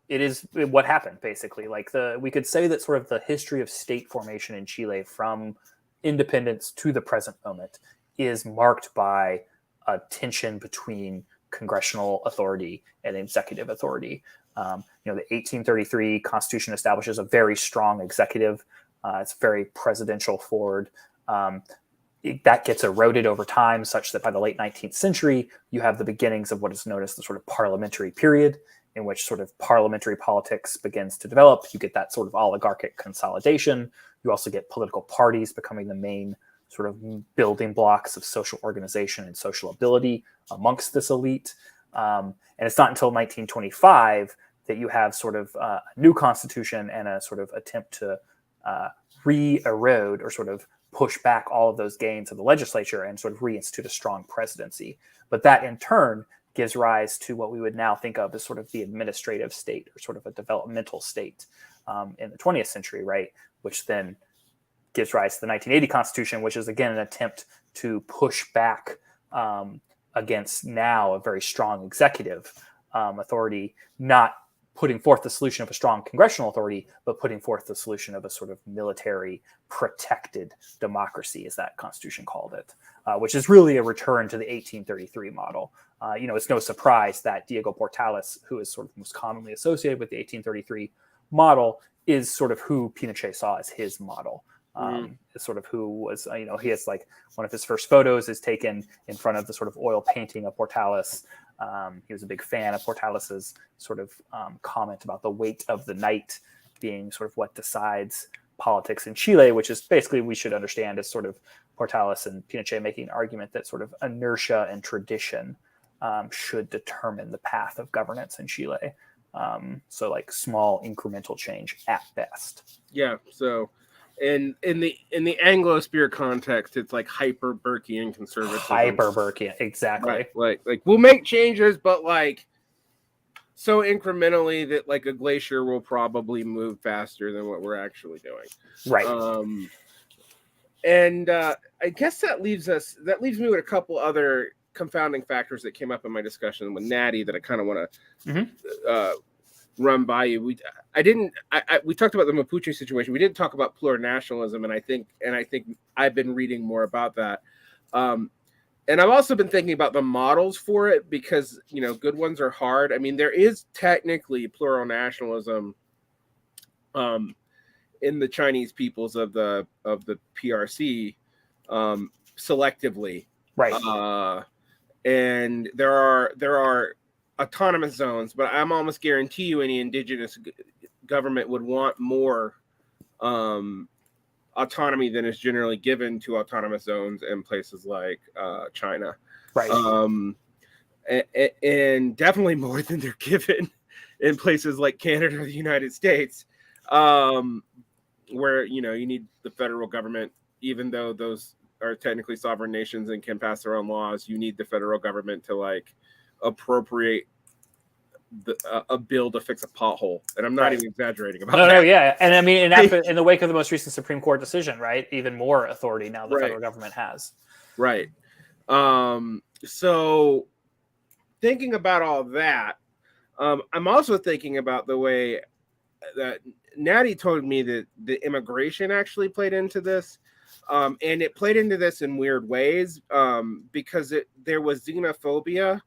it is what happened basically. Like we could say that sort of the history of state formation in Chile from independence to the present moment is marked by a tension between congressional authority and executive authority. The 1833 Constitution establishes a very strong executive. It's very presidential forward. That gets eroded over time, such that by the late 19th century, you have the beginnings of what is known as the sort of parliamentary period, in which sort of parliamentary politics begins to develop. You get that sort of oligarchic consolidation. You also get political parties becoming the main sort of building blocks of social organization and social ability amongst this elite. And it's not until 1925 that you have sort of a new constitution and a sort of attempt to re-erode or sort of push back all of those gains of the legislature and sort of reinstitute a strong presidency. But that in turn gives rise to what we would now think of as sort of the administrative state or sort of a developmental state in the 20th century, right? Which then gives rise to the 1980 Constitution, which is again an attempt to push back against now a very strong executive authority, not putting forth the solution of a strong congressional authority, but putting forth the solution of a sort of military protected democracy, as that constitution called it, which is really a return to the 1833 model. It's no surprise that Diego Portales, who is sort of most commonly associated with the 1833 model, is sort of who Pinochet saw as his model. Is sort of who was, he has like one of his first photos is taken in front of the sort of oil painting of Portales. He was a big fan of Portales's sort of comment about the weight of the night being sort of what decides politics in Chile, which is basically we should understand as sort of Portales and Pinochet making an argument that sort of inertia and tradition should determine the path of governance in Chile. So like small incremental change at best. Yeah. So in the Anglo-Spear context, it's like hyper Burkean conservatism. Hyper Burkean, exactly. Right. Like we'll make changes, but like so incrementally that like a glacier will probably move faster than what we're actually doing. Right. And I guess that leaves me with a couple other confounding factors that came up in my discussion with Natty that I kind of want to run by you. We talked about the Mapuche situation. We didn't talk about plurinationalism, and I think I've been reading more about that. And I've also been thinking about the models for it because good ones are hard. I mean, there is technically plural nationalism in the Chinese peoples of the PRC selectively, right? And there are autonomous zones, but I'm almost guarantee you any indigenous government would want more autonomy than is generally given to autonomous zones in places like China, right? And definitely more than they're given in places like Canada or the United States, where you need the federal government, even though those are technically sovereign nations and can pass their own laws. You need the federal government to like appropriate a bill to fix a pothole, and I'm not even exaggerating about that. No, yeah, and I mean, in the wake of the most recent Supreme Court decision, right? Even more authority now the federal government has. Right. So thinking about all that, I'm also thinking about the way that Natty told me that the immigration actually played into this. And it played into this in weird ways because there was xenophobia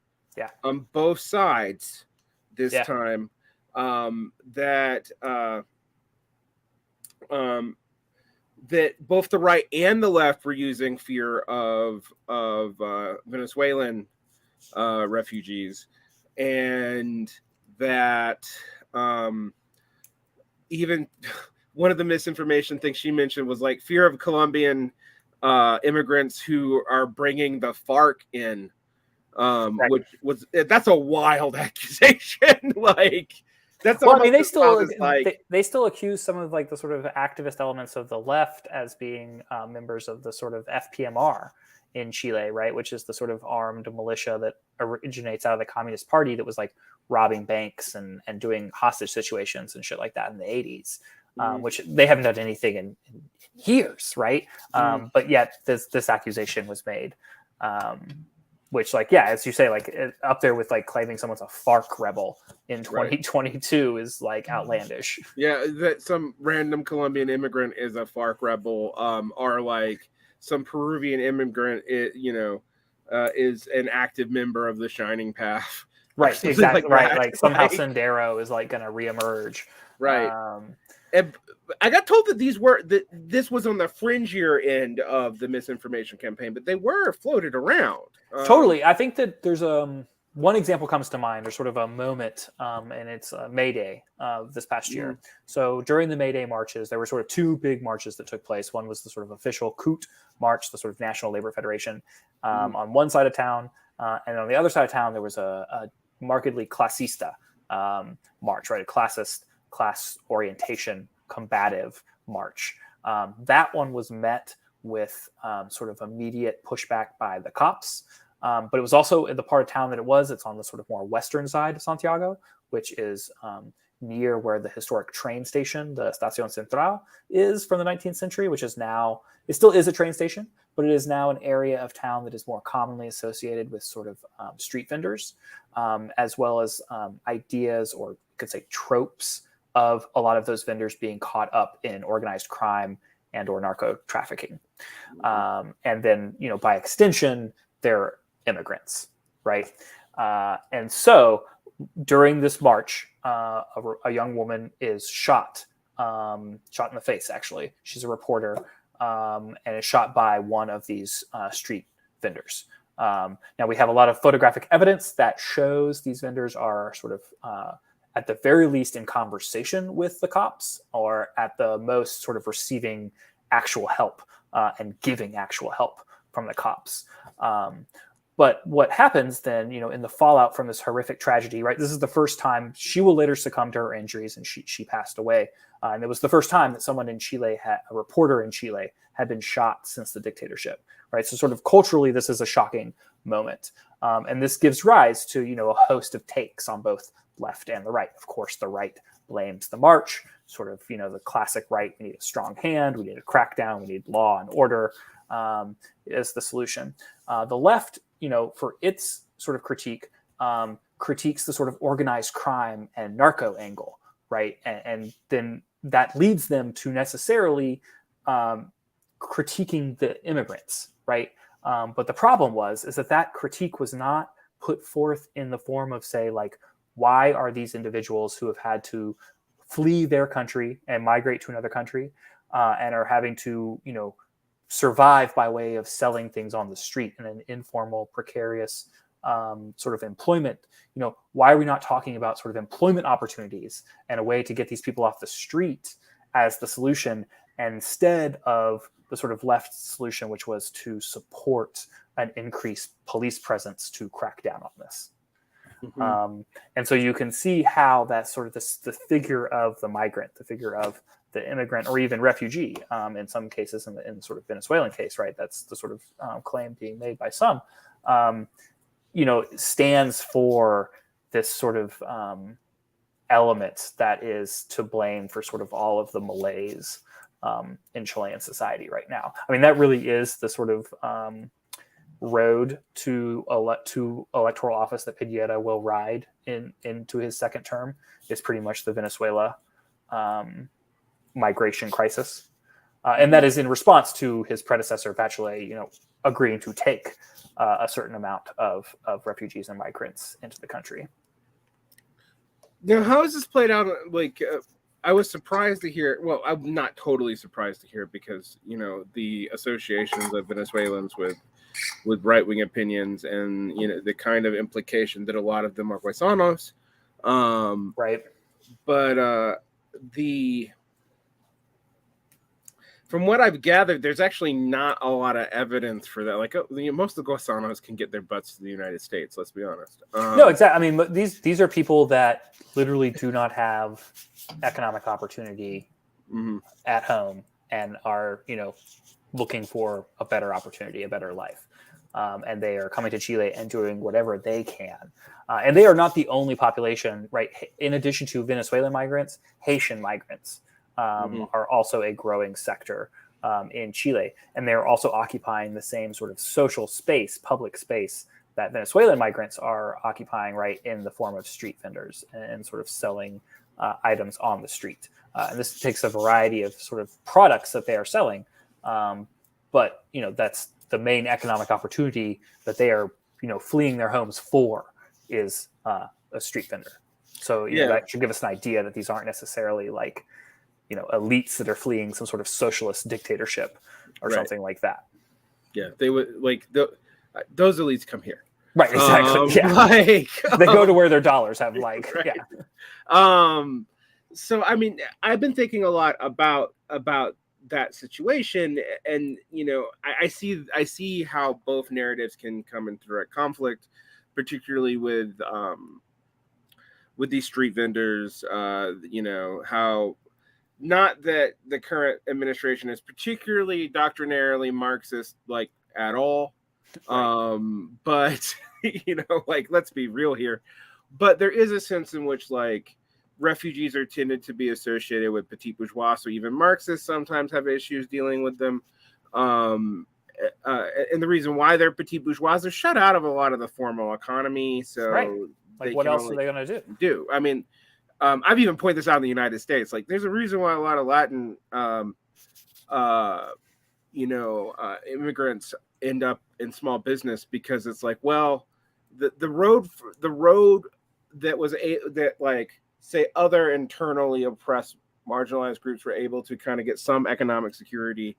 on both sides this time that both the right and the left were using fear of Venezuelan refugees, and that even one of the misinformation things she mentioned was like fear of Colombian immigrants who are bringing the FARC in, which was that's a wild accusation. Like that's well, I mean, they still accuse some of like the sort of activist elements of the left as being members of the sort of FPMR in Chile, right, which is the sort of armed militia that originates out of the Communist Party that was like robbing banks and doing hostage situations and shit like that in the 80s. Which they haven't done anything in years, right? But yet this accusation was made, which, like, yeah, as you say, like up there with like claiming someone's a FARC rebel in 2022 is like outlandish. Yeah, that some random Colombian immigrant is a FARC rebel, or like some Peruvian immigrant, is an active member of the Shining Path. Right, exactly, like right. Like somehow Sendero is like going to reemerge. Right. And I got told that this was on the fringier end of the misinformation campaign, but they were floated around. Totally. I think that there's one example comes to mind, or sort of a moment, and it's May Day this past year. So during the May Day marches, there were sort of two big marches that took place. One was the sort of official CUT march, the sort of National Labor Federation, on one side of town, and on the other side of town there was a markedly classista march, right? A classist, class orientation, combative march. That one was met with sort of immediate pushback by the cops. But it was also in the part of town that it's on the sort of more western side of Santiago, which is near where the historic train station, the Estación Central, is from the 19th century, which is now, it still is a train station, but it is now an area of town that is more commonly associated with sort of street vendors, as well as ideas, or you could say tropes, of a lot of those vendors being caught up in organized crime and or narco trafficking. And then, by extension, they're immigrants, right? And so during this march, a young woman is shot in the face, actually. She's a reporter, and is shot by one of these street vendors. Now, we have a lot of photographic evidence that shows these vendors are sort of at the very least in conversation with the cops, or at the most sort of receiving actual help and giving actual help from the cops. But what happens then, in the fallout from this horrific tragedy, right? This is the first time she will later succumb to her injuries, and she passed away. And it was the first time that someone in Chile, a reporter in Chile, had been shot since the dictatorship, right? So sort of culturally, this is a shocking moment. And this gives rise to, a host of takes on both left and the right. Of course, the right blames the march, sort of, the classic right. We need a strong hand. We need a crackdown. We need law and order as the solution. The left, for its sort of critique, critiques the sort of organized crime and narco angle, right? And then that leads them to necessarily critiquing the immigrants, right? But the problem is that critique was not put forth in the form of, say, like, why are these individuals who have had to flee their country and migrate to another country and are having to, survive by way of selling things on the street in an informal, precarious sort of employment? Why are we not talking about sort of employment opportunities and a way to get these people off the street as the solution, instead of the sort of left solution, which was to support an increased police presence to crack down on this? And so you can see how that sort of the figure of the migrant, the figure of the immigrant, or even refugee, in some cases, in the sort of Venezuelan case, right? That's the sort of claim being made by some, stands for this sort of element that is to blame for sort of all of the malaise in Chilean society right now. I mean, that really is the sort of road to electoral office that Piñera will ride into his second term, is pretty much the Venezuela migration crisis. And that is in response to his predecessor, Bachelet, agreeing to take a certain amount of refugees and migrants into the country. Now, how is this played out? Like, I was surprised to hear. Well, I'm not totally surprised to hear because the associations of Venezuelans with right-wing opinions and the kind of implication that a lot of them are paisanos. Right. But from what I've gathered, there's actually not a lot of evidence for that. Like most of the Guasanos can get their butts to the United States. Let's be honest. No, exactly. I mean, these are people that literally do not have economic opportunity at home and are looking for a better opportunity, a better life, and they are coming to Chile and doing whatever they can. And they are not the only population, right? In addition to Venezuelan migrants, Haitian migrants are also a growing sector in Chile. And they're also occupying the same sort of social space, public space that Venezuelan migrants are occupying, right, in the form of street vendors and sort of selling items on the street. And this takes a variety of sort of products that they are selling. But, that's the main economic opportunity that they are, fleeing their homes for is a street vendor. So that should give us an idea that these aren't necessarily like, elites that are fleeing some sort of socialist dictatorship or something like that. Yeah, they would like those elites come here. Right, exactly. They go to where their dollars have So I mean, I've been thinking a lot about that situation, and I see how both narratives can come into direct conflict, particularly with these street vendors. How not that the current administration is particularly doctrinarily Marxist, like at all. But like, let's be real here. But there is a sense in which like refugees are tended to be associated with petit bourgeois, so even Marxists sometimes have issues dealing with them. And the reason why they're petit bourgeois, they're shut out of a lot of the formal economy. So like, what else are they going to do? I mean, I've even pointed this out in the United States. Like, there's a reason why a lot of Latin, immigrants end up in small business, because it's like, well, the road that was say other internally oppressed, marginalized groups were able to kind of get some economic security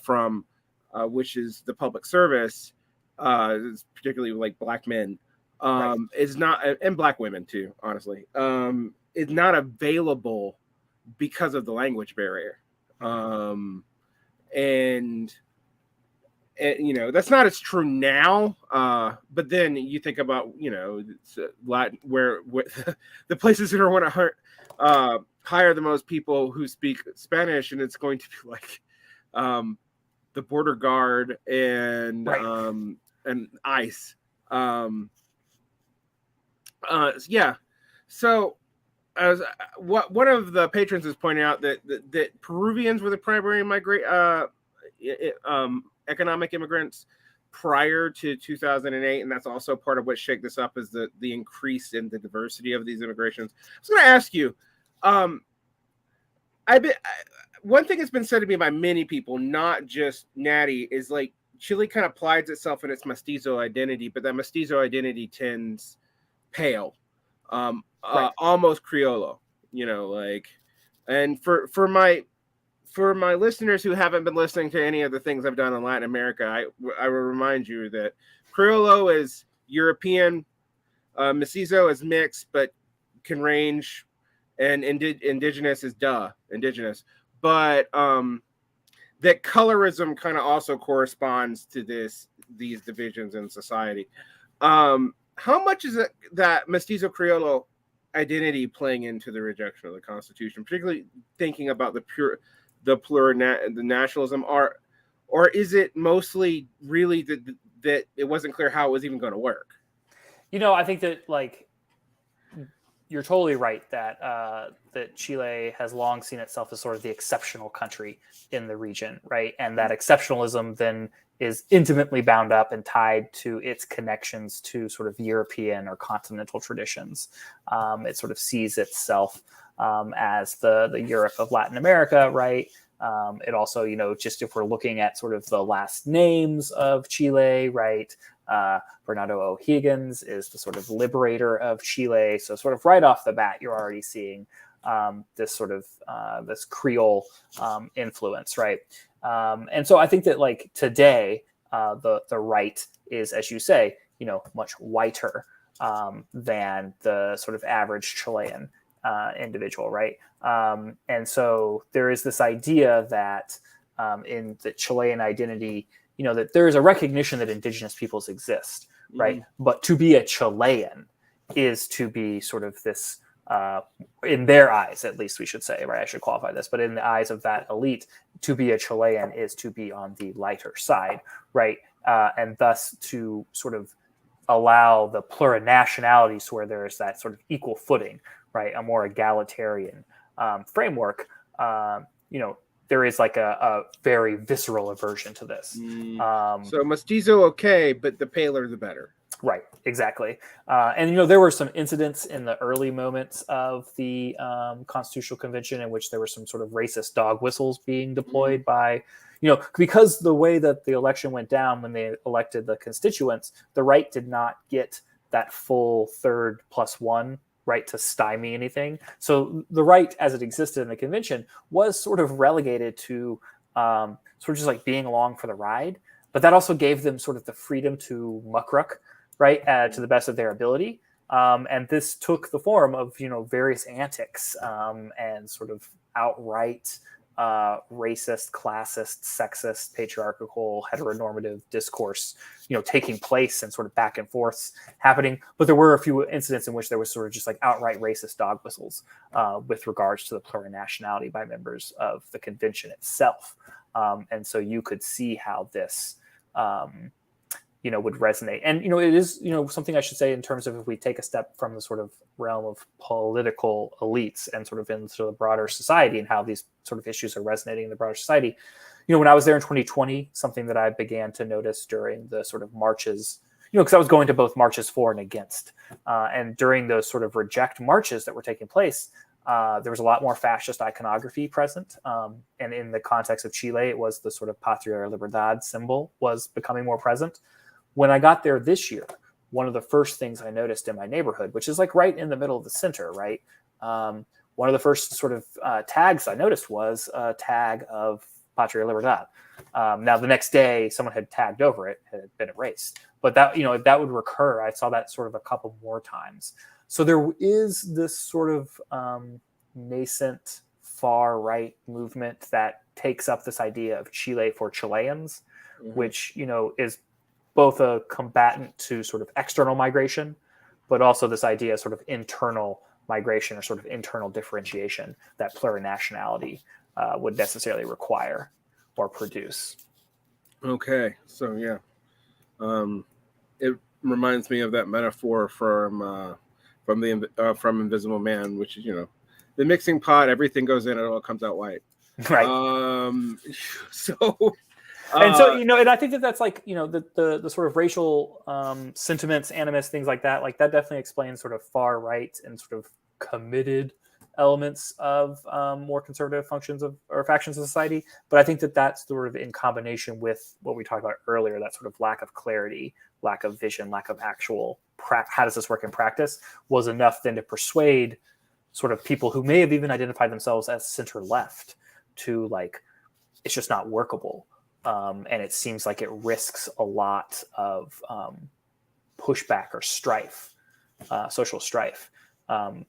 from, which is the public service, particularly like Black men, is not, and Black women too, honestly, is not available because of the language barrier. And that's not as true now. But then you think about, Latin, where the places that are want to hire the most people who speak Spanish, and it's going to be like the border guard and ICE. So as one of the patrons is pointing out that Peruvians were the primary economic immigrants prior to 2008, and that's also part of what shaped this up, is the increase in the diversity of these immigrations. I was going to ask you, one thing that's been said to me by many people, not just Natty, is like Chile kind of prides itself in its mestizo identity, but that mestizo identity tends pale, almost Criollo, and for my listeners who haven't been listening to any of the things I've done in Latin America, I will remind you that Criollo is European, mestizo is mixed, but can range, and indigenous is indigenous. But that colorism kind of also corresponds to these divisions in society. How much is it that mestizo Criollo identity playing into the rejection of the Constitution, particularly thinking about the nationalism, or is it mostly really that it wasn't clear how it was even going to work? I think that you're totally right that Chile has long seen itself as sort of the exceptional country in the region, right? And that exceptionalism then is intimately bound up and tied to its connections to sort of European or continental traditions. It sort of sees itself as the Europe of Latin America, right? It also, just if we're looking at sort of the last names of Chile, right? Bernardo O'Higgins is the sort of liberator of Chile. So sort of right off the bat, you're already seeing this sort of this Creole influence, right? And so I think that like today, the right is, as you say, much whiter than the sort of average Chilean individual, right? And so there is this idea that in the Chilean identity, that there is a recognition that indigenous peoples exist, right? Mm-hmm. But to be a Chilean is to be sort of this, in their eyes, at least we should say, right? I should qualify this, but in the eyes of that elite, to be a Chilean is to be on the lighter side, right? And thus to sort of allow the plurinationalities where there is that sort of equal footing, right? A more egalitarian framework, there is like a very visceral aversion to this. So mestizo, okay, but the paler the better. Right, exactly. And, there were some incidents in the early moments of the Constitutional Convention in which there were some sort of racist dog whistles being deployed by, because the way that the election went down when they elected the constituents, the right did not get that full third plus one right to stymie anything. So the right, as it existed in the convention, was sort of relegated to sort of just like being along for the ride. But that also gave them sort of the freedom to muckrack, right, to the best of their ability. And this took the form of, various antics and sort of outright racist, classist, sexist, patriarchal, heteronormative discourse, taking place and sort of back and forths happening. But there were a few incidents in which there was sort of just like outright racist dog whistles with regards to the plurinationality by members of the convention itself. And so you could see how this, would resonate. And, it is, something I should say in terms of if we take a step from the sort of realm of political elites and sort of into the broader society and how these sort of issues are resonating in the broader society. When I was there in 2020, something that I began to notice during the sort of marches, because I was going to both marches for and against. And during those sort of reject marches that were taking place, there was a lot more fascist iconography present. And in the context of Chile, it was the sort of Patria or Libertad symbol was becoming more present. When I got there this year, one of the first things I noticed in my neighborhood, which is like right in the middle of the center, right? One of the first sort of tags I noticed was a tag of Patria Libertad. Now, the next day, someone had tagged over it, had been erased. But that, that would recur. I saw that sort of a couple more times. So there is this sort of nascent far-right movement that takes up this idea of Chile for Chileans, which, is both a combatant to sort of external migration, but also this idea of sort of internal migration or sort of internal differentiation that plurinationality would necessarily require or produce. Okay, so yeah, it reminds me of that metaphor from Invisible Man, which is the mixing pot, everything goes in, it all comes out white. Right. So. And so, and I think that's like, the sort of racial sentiments, animus, things like that definitely explains sort of far right and sort of committed elements of more conservative functions or factions of society. But I think that that's sort of in combination with what we talked about earlier, that sort of lack of clarity, lack of vision, lack of actual how does this work in practice was enough then to persuade sort of people who may have even identified themselves as center left to like, it's just not workable. And it seems like it risks a lot of pushback or strife, social strife,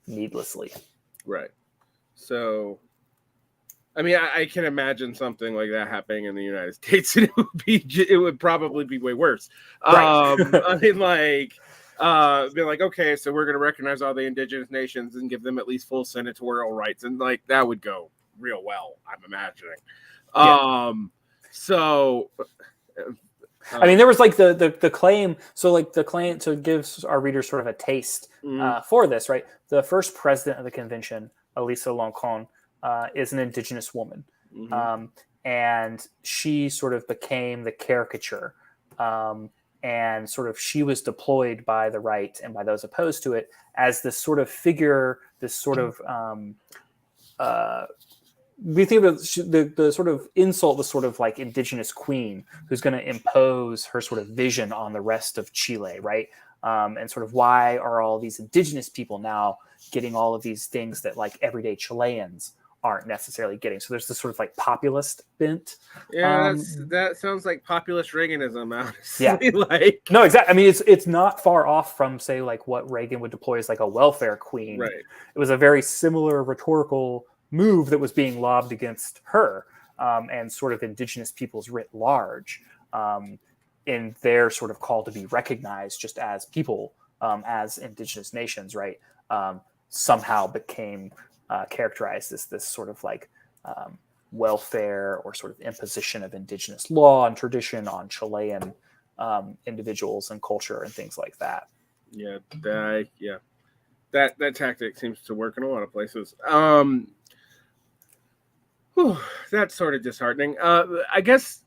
needlessly. Right. So, I mean, I can imagine something like that happening in the United States, and it would probably be way worse. Right. I mean, like, be like, okay, so we're going to recognize all the indigenous nations and give them at least full senatorial rights, and like that would go real well, I'm imagining. Yeah. So, I mean, there was like the claim. So like the claim to give our readers sort of a taste for this, right? The first president of the convention, Elisa Loncon, is an indigenous woman. and she sort of became the caricature. And sort of she was deployed by the right and by those opposed to it as this sort of figure, this sort of we think of the sort of insult, the sort of like indigenous queen who's going to impose her sort of vision on the rest of Chile, right? And sort of why are all these indigenous people now getting all of these things that like everyday Chileans aren't necessarily getting? So there's this sort of like populist bent. Yeah, that sounds like populist Reaganism, honestly. Yeah. Like, no, exactly. I mean, it's not far off from, say, like what Reagan would deploy as like a welfare queen. right. It was a very similar rhetorical move that was being lobbed against her and sort of indigenous peoples writ large in their sort of call to be recognized just as people, as indigenous nations, right? Somehow became characterized as this sort of like welfare or sort of imposition of indigenous law and tradition on Chilean individuals and culture and things like that. Yeah, that tactic seems to work in a lot of places. That's sort of disheartening. I guess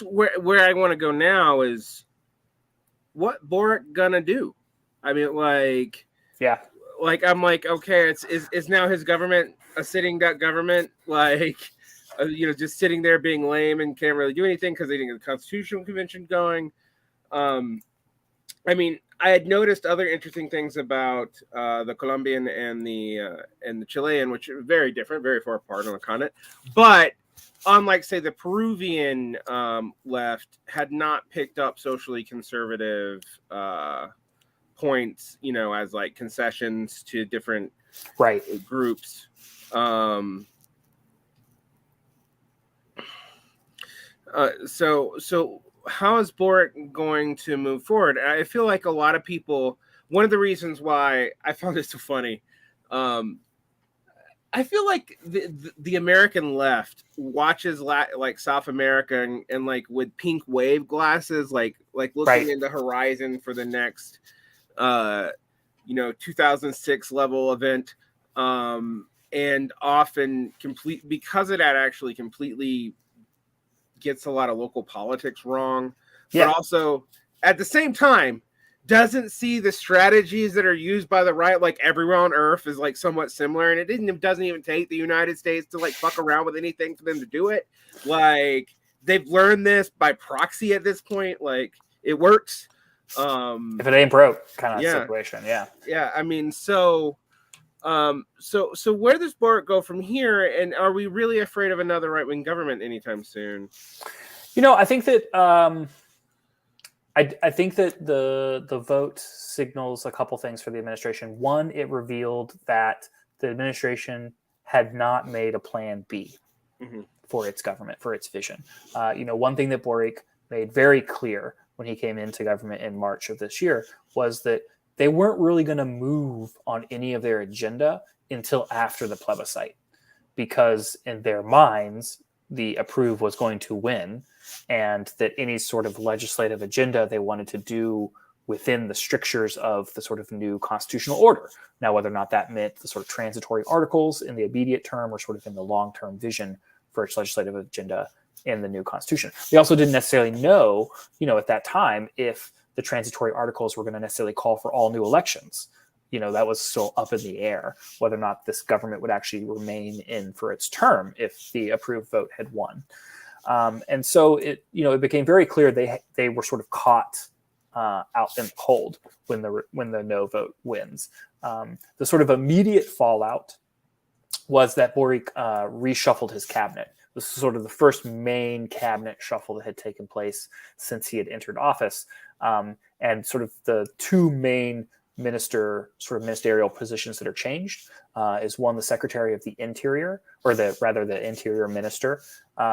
where I want to go now is what Boric gonna do? I mean, like, yeah. Like, I'm like, okay, is now his government a sitting duck government? Like, just sitting there being lame and can't really do anything because they didn't get the Constitutional Convention going. I mean, I had noticed other interesting things about the Colombian and the Chilean, which are very different, very far apart on the continent. But unlike, say, the Peruvian left had not picked up socially conservative points, as like concessions to different groups. So how is Boric going to move forward? I feel like a lot of people, one of the reasons why I found this so funny, I feel like the American left watches like South America and like with pink wave glasses, like looking in the horizon for the next 2006 level event, and often because of that actually completely gets a lot of local politics wrong, but also at the same time doesn't see the strategies that are used by the right, like everywhere on earth is like somewhat similar, and it doesn't even take the United States to like fuck around with anything for them to do it. Like, they've learned this by proxy at this point. Like, it works. If it ain't broke kind of situation. Yeah. I mean, so where does Boric go from here? And are we really afraid of another right-wing government anytime soon? I think that I think that the vote signals a couple things for the administration. One, it revealed that the administration had not made a plan B for its government, for its vision. One thing that Boric made very clear when he came into government in March of this year was that they weren't really going to move on any of their agenda until after the plebiscite, because in their minds, the approve was going to win, and that any sort of legislative agenda they wanted to do within the strictures of the sort of new constitutional order. Now, whether or not that meant the sort of transitory articles in the immediate term or sort of in the long-term vision for its legislative agenda in the new constitution. They also didn't necessarily know, at that time, if the transitory articles were going to necessarily call for all new elections. That was still up in the air, whether or not this government would actually remain in for its term if the approved vote had won. And so it became very clear they were sort of caught out in the cold when the no vote wins. The sort of immediate fallout was that Boric reshuffled his cabinet. This is sort of the first main cabinet shuffle that had taken place since he had entered office. And sort of the two main ministerial positions that are changed is one, the Secretary of the Interior, or the Interior Minister,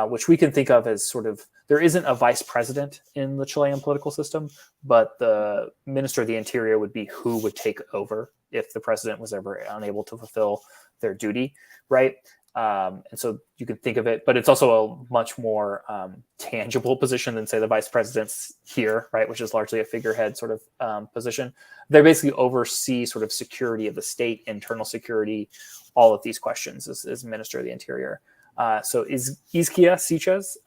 which we can think of as sort of, there isn't a vice president in the Chilean political system, but the Minister of the Interior would be who would take over if the president was ever unable to fulfill their duty, right? And so you can think of it, but it's also a much more tangible position than, say, the vice president's here, right, which is largely a figurehead sort of position. They basically oversee sort of security of the state, internal security, all of these questions as Minister of the Interior. So Izquierda Siches,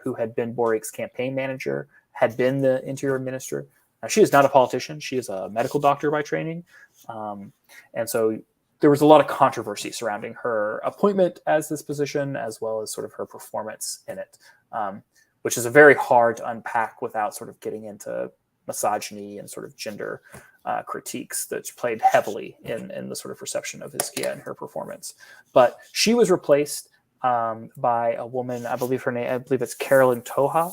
who had been Boric's campaign manager, had been the interior minister. Now, she is not a politician. She is a medical doctor by training. And so there was a lot of controversy surrounding her appointment as this position, as well as sort of her performance in it, which is a very hard to unpack without sort of getting into misogyny and sort of gender critiques that played heavily in the sort of reception of Izquierda and her performance. But she was replaced by a woman, I believe it's Carolyn Toja.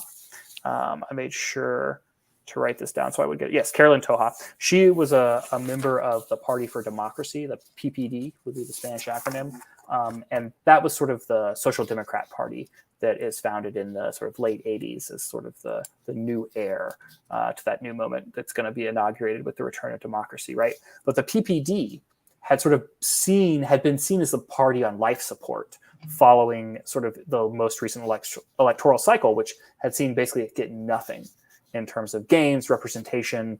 I made sure to write this down so I would get, yes, Carolyn Toja. She was a member of the Party for Democracy, the PPD would be the Spanish acronym. And that was sort of the Social Democrat Party that is founded in the sort of late 80s as sort of the new heir to that new moment that's going to be inaugurated with the return of democracy, right? But the PPD had been seen as the party on life support following sort of the most recent electoral cycle, which had seen basically it get nothing in terms of gains, representation,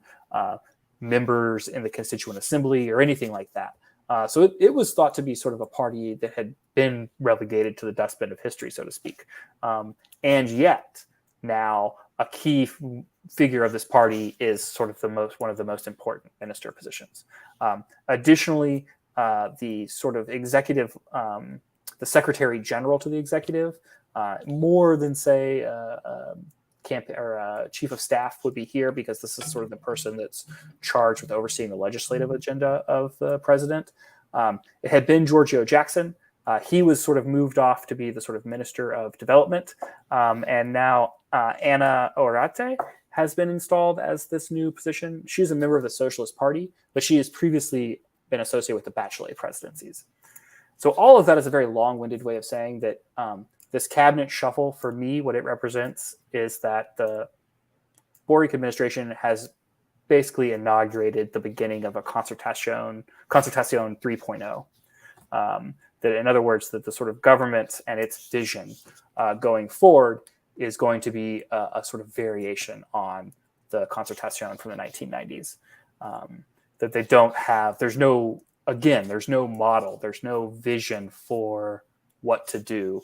members in the Constituent Assembly, or anything like that. So it was thought to be sort of a party that had been relegated to the dustbin of history, so to speak. And yet now a key figure of this party is sort of one of the most important minister positions. Additionally, the sort of executive, the secretary general to the executive, more than say chief of staff would be here, because this is sort of the person that's charged with overseeing the legislative agenda of the president. It had been Giorgio Jackson. He was sort of moved off to be the sort of minister of development. And now Ana Orate has been installed as this new position. She's a member of the Socialist Party, but she has previously been associated with the Bachelet presidencies. So all of that is a very long-winded way of saying that this cabinet shuffle, for me, what it represents is that the Boric administration has basically inaugurated the beginning of a concertación 3.0. That, in other words, that the sort of government and its vision going forward is going to be a sort of variation on the concertación from the 1990s. That they don't have, there's no model, there's no vision for what to do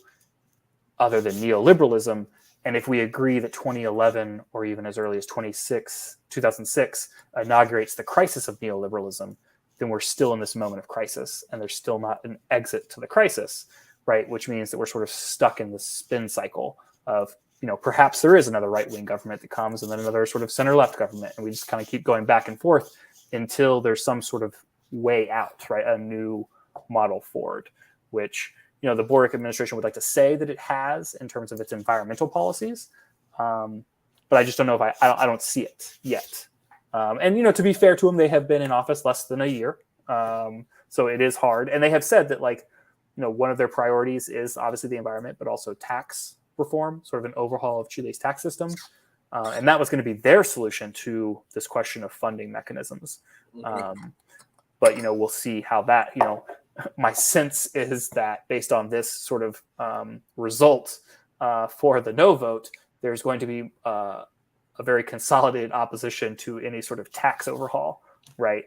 other than neoliberalism. And if we agree that 2011, or even as early as 2006, inaugurates the crisis of neoliberalism, then we're still in this moment of crisis, and there's still not an exit to the crisis, right? Which means that we're sort of stuck in this spin cycle of, perhaps there is another right-wing government that comes, and then another sort of center-left government, and we just kind of keep going back and forth until there's some sort of way out, right? A new model forward, which the Boric administration would like to say that it has in terms of its environmental policies, but I just don't know if I don't see it yet. And to be fair to them, they have been in office less than a year, so it is hard. And they have said that one of their priorities is obviously the environment, but also tax reform, sort of an overhaul of Chile's tax system, and that was going to be their solution to this question of funding mechanisms. But we'll see how that my sense is that based on this sort of result for the no vote, there's going to be a very consolidated opposition to any sort of tax overhaul, right?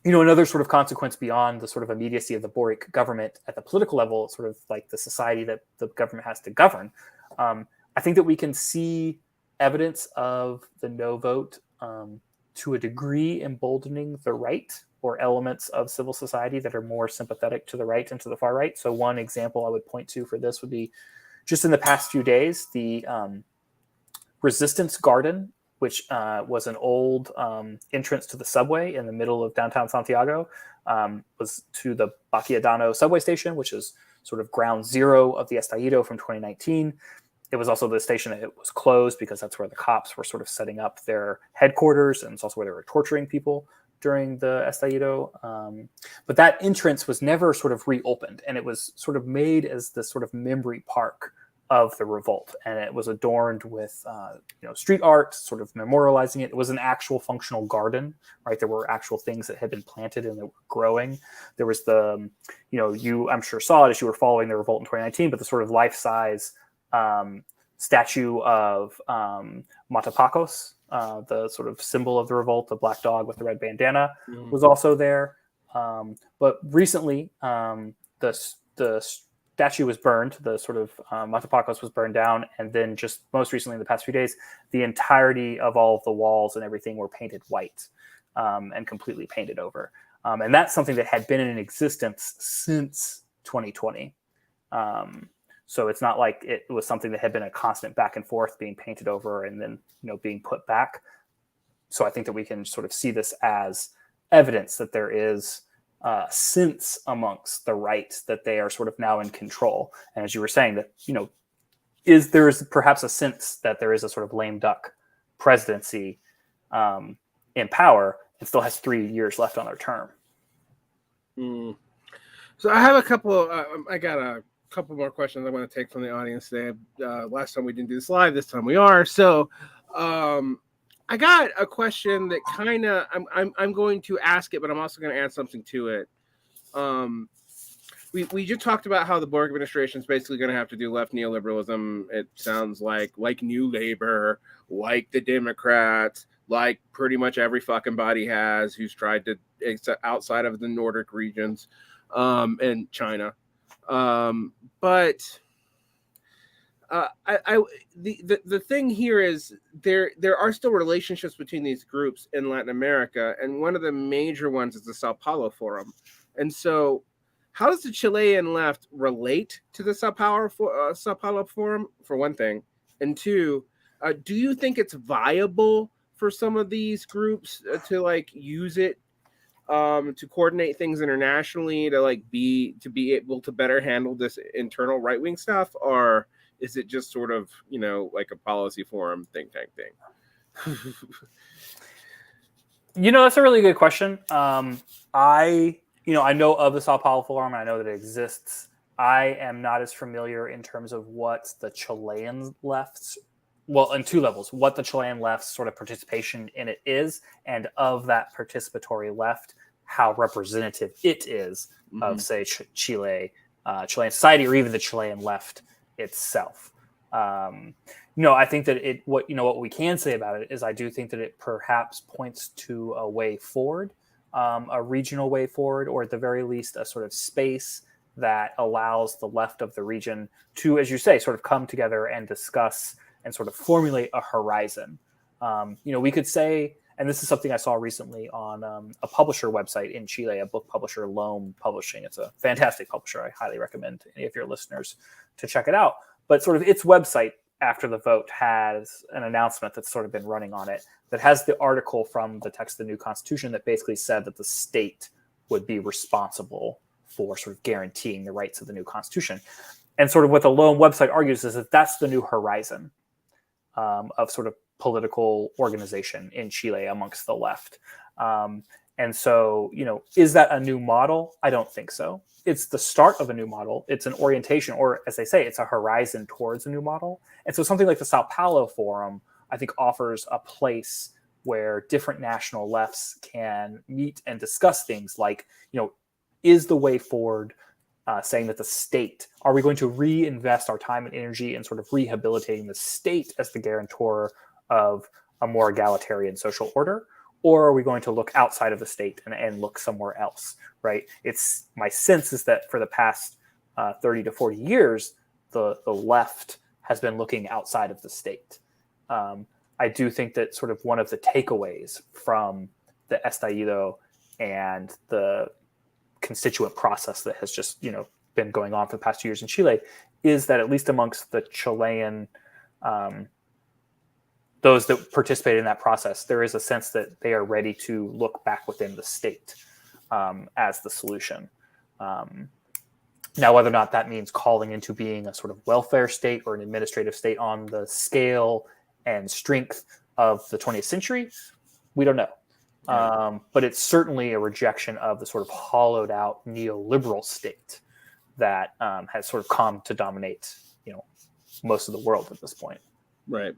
Another sort of consequence beyond the sort of immediacy of the Boric government at the political level, sort of like the society that the government has to govern. I think that we can see evidence of the no vote to a degree emboldening the right, or elements of civil society that are more sympathetic to the right and to the far right. So one example I would point to for this would be just in the past few days, the Resistance Garden, which was an old entrance to the subway in the middle of downtown Santiago, was to the Baquedano subway station, which is sort of ground zero of the Estallido from 2019. It was also the station that was closed because that's where the cops were sort of setting up their headquarters, and it's also where they were torturing people during the Estallido. But that entrance was never sort of reopened, and it was sort of made as this sort of memory park of the revolt, and it was adorned with street art, sort of memorializing it. It was an actual functional garden, right? There were actual things that had been planted and that were growing. There was the, you I'm sure saw it as you were following the revolt in 2019, but the sort of life-size statue of Matapacos, the sort of symbol of the revolt, the black dog with the red bandana, was also there. But recently, the statue was burned. The sort of Matapaco's was burned down, and then just most recently, in the past few days, the entirety of all of the walls and everything were painted white and completely painted over. And that's something that had been in existence since 2020. So it's not like it was something that had been a constant back and forth, being painted over and then being put back. So I think that we can sort of see this as evidence that there is sense amongst the right that they are sort of now in control. And as you were saying, that there is perhaps a sense that there is a sort of lame duck presidency in power and still has 3 years left on their term. So I have a couple. I got a couple more questions I want to take from the audience today. Last time we didn't do this live. This time we are. So I got a question that kind of I'm going to ask it, but I'm also going to add something to it. We just talked about how the Borg administration is basically going to have to do left neoliberalism. It sounds like New Labor, like the Democrats, like pretty much every fucking body has who's tried to outside of the Nordic regions and China. But the thing here is there are still relationships between these groups in Latin America, and one of the major ones is the Sao Paulo Forum. And so, how does the Chilean left relate to the Sao Paulo Forum, for one thing, and two, do you think it's viable for some of these groups to use it to coordinate things internationally, to be able to better handle this internal right-wing stuff, or is it just sort of like a policy forum think tank thing? That's a really good question. I know of the Sao Paulo Forum. I know that it exists. I am not as familiar in terms of what the Chilean left's, well, in two levels, what the Chilean left's sort of participation in it is, and of that participatory left, how representative it is of, say, Chilean society, or even the Chilean left itself. I think that what we can say about it is I do think that it perhaps points to a way forward, a regional way forward, or at the very least a sort of space that allows the left of the region to, as you say, sort of come together and discuss and sort of formulate a horizon. We could say, and this is something I saw recently on a publisher website in Chile, a book publisher, Loam Publishing. It's a fantastic publisher. I highly recommend any of your listeners to check it out. But sort of its website after the vote has an announcement that's sort of been running on it that has the article from the text of the new constitution that basically said that the state would be responsible for sort of guaranteeing the rights of the new constitution. And sort of what the Loam website argues is that that's the new horizon of sort of political organization in Chile amongst the left. And so, is that a new model? I don't think so. It's the start of a new model. It's an orientation, or as they say, it's a horizon towards a new model. And so something like the Sao Paulo Forum, I think, offers a place where different national lefts can meet and discuss things like, is the way forward saying that the state, are we going to reinvest our time and energy in sort of rehabilitating the state as the guarantor of a more egalitarian social order? Or are we going to look outside of the state and look somewhere else, right? It's my sense is that for the past 30 to 40 years, the left has been looking outside of the state. I do think that sort of one of the takeaways from the estallido and the constituent process that has just, been going on for the past 2 years in Chile is that at least amongst the Chilean those that participate in that process, there is a sense that they are ready to look back within the state as the solution. Now, whether or not that means calling into being a sort of welfare state or an administrative state on the scale and strength of the 20th century, we don't know. But it's certainly a rejection of the sort of hollowed out neoliberal state that has sort of come to dominate, most of the world at this point. Right.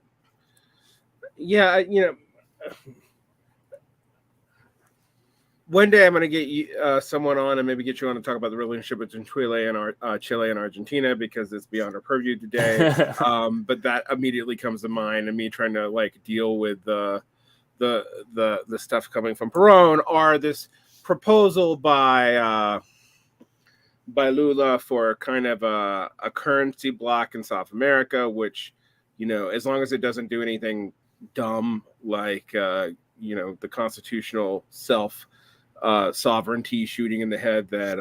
Yeah, one day I'm going to get you someone on and maybe get you on to talk about the relationship between Chile and Argentina, because it's beyond our purview today. But that immediately comes to mind, and me trying to deal with the stuff coming from Perón, or this proposal by by Lula for kind of a currency block in South America, which, as long as it doesn't do anything dumb like, the constitutional sovereignty shooting in the head that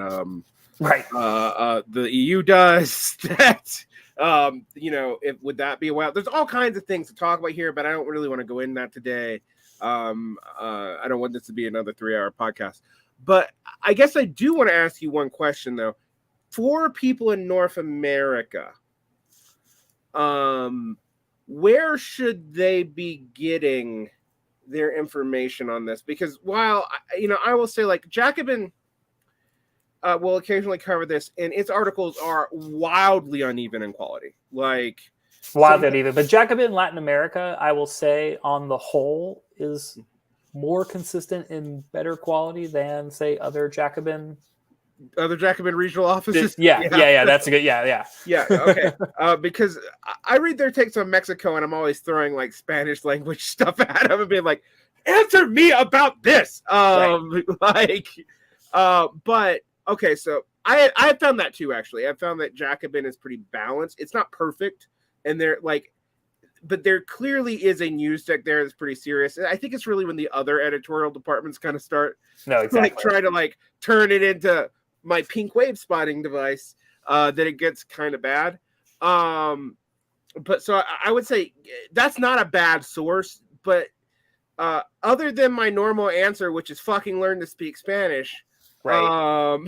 Right. the EU does, that, would that be a while? There's all kinds of things to talk about here, but I don't really want to go into that today. I don't want this to be another 3-hour podcast. But I guess I do want to ask you one question, though. For people in North America, where should they be getting their information on this? Because while, I will say, like, Jacobin will occasionally cover this, and its articles are wildly uneven in quality. Like, wildly uneven. But Jacobin Latin America, I will say, on the whole, is more consistent in better quality than, say, other Jacobin regional offices. Yeah. That's a good. Yeah. Okay. Because I read their takes on Mexico, and I'm always throwing like Spanish language stuff at them and being like, "Answer me about this." But okay. So I found that too. Actually, I found that Jacobin is pretty balanced. It's not perfect, and but there clearly is a news deck there that's pretty serious. And I think it's really when the other editorial departments kind of start try to turn it into my pink wave spotting device, that it gets kind of bad. But so I would say that's not a bad source, but other than my normal answer, which is fucking learn to speak Spanish, right.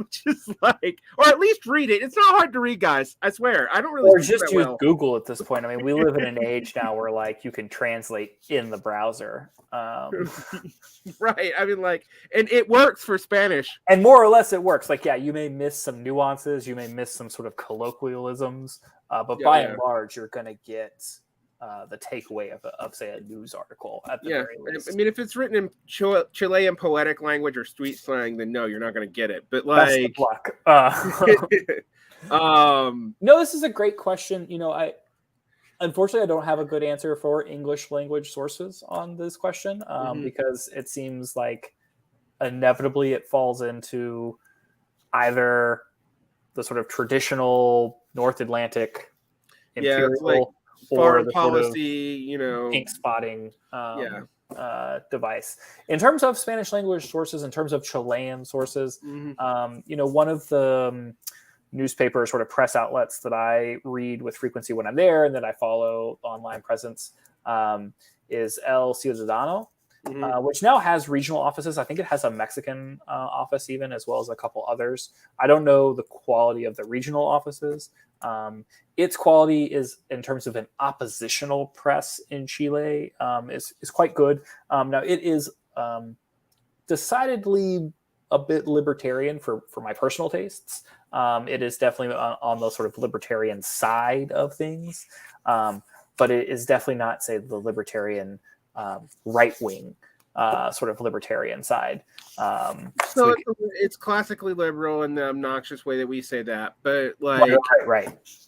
Just or at least read it. It's not hard to read, guys. I swear. I don't really. Or just use Google at this point. I mean, we live in an age now where you can translate in the browser. Right. I mean, and it works for Spanish. And more or less, it works. You may miss some nuances, you may miss some sort of colloquialisms, but by and large, you're going to get the takeaway of say a news article at the very least. I mean, if it's written in Chilean poetic language or street slang, then no, you're not going to get it. But that's the luck. No, this is a great question. Unfortunately, I don't have a good answer for English language sources on this question, because it seems like inevitably it falls into either the sort of traditional North Atlantic imperial foreign policy, pink spotting device. In terms of Spanish language sources, in terms of Chilean sources, one of the newspaper sort of press outlets that I read with frequency when I'm there and that I follow online presence is El Ciudadano, which now has regional offices. I think it has a Mexican office even, as well as a couple others. I don't know the quality of the regional offices. Its quality is, in terms of an oppositional press in Chile, is quite good. Now, it is decidedly a bit libertarian for my personal tastes. It is definitely on the sort of libertarian side of things, but it is definitely not, say, the libertarian right-wing sort of libertarian side. So it's classically liberal in the obnoxious way that we say that, but right.